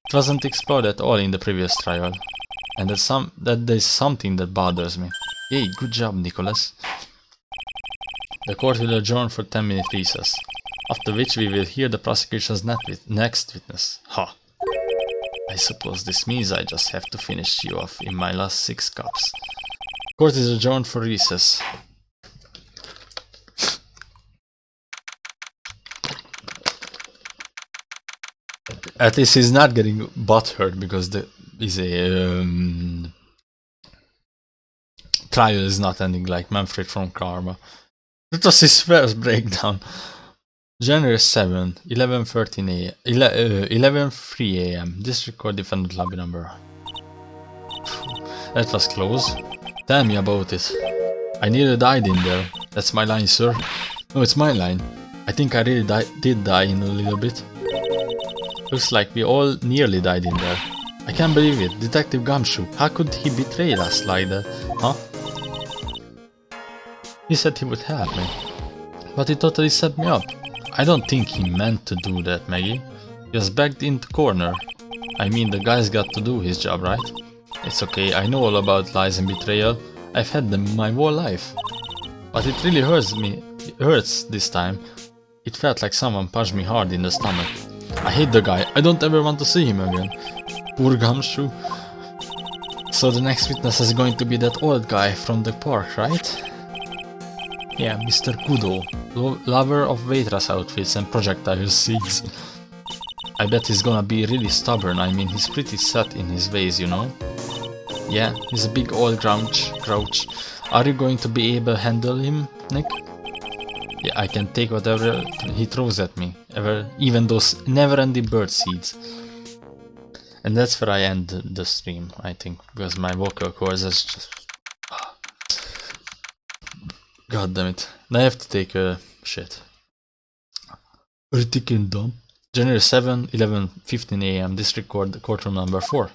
it wasn't explored at all in the previous trial. And there's something that bothers me. Yay, good job, Nicholas. The court will adjourn for 10-minute recess, after which we will hear the prosecution's next witness. Ha! I suppose this means I just have to finish you off in my last 6 cups. Court is adjourned for recess. At least he's not getting butthurt because the trial is not ending like Manfred from Karma. That was his first breakdown. January 7, 11:03 AM. District Court Defendant Lobby Number. That was close. Tell me about it. I nearly died in there. That's my line, sir. No, it's my line. I think I really did die in a little bit. Looks like we all nearly died in there. I can't believe it. Detective Gumshoe. How could he betray us like that? Huh? He said he would help me. But he totally set me up. I don't think he meant to do that, Maggie. He was backed into corner. I mean, the guy's got to do his job, right? It's okay, I know all about lies and betrayal. I've had them my whole life. But it really hurts this time. It felt like someone punched me hard in the stomach. I hate the guy. I don't ever want to see him again. Poor Gumshoe. So the next witness is going to be that old guy from the park, right? Yeah, Mr. Kudo, lover of waitress outfits and projectile seats. I bet he's gonna be really stubborn. I mean, he's pretty set in his ways, you know? Yeah, he's a big old grouch. Are you going to be able to handle him, Nick? Yeah, I can take whatever he throws at me, even those never-ending bird seeds. And that's where I end the stream, I think, because my vocal cords is just... God damn it. Now I have to take a shit. Freaking dumb. January 7, 11:15 AM, District Court, courtroom number 4.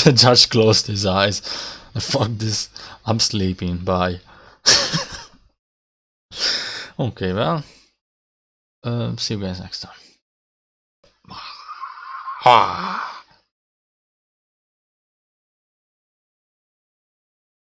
The judge closed his eyes. Fuck this. I'm sleeping. Bye. Okay, well. See you guys next time.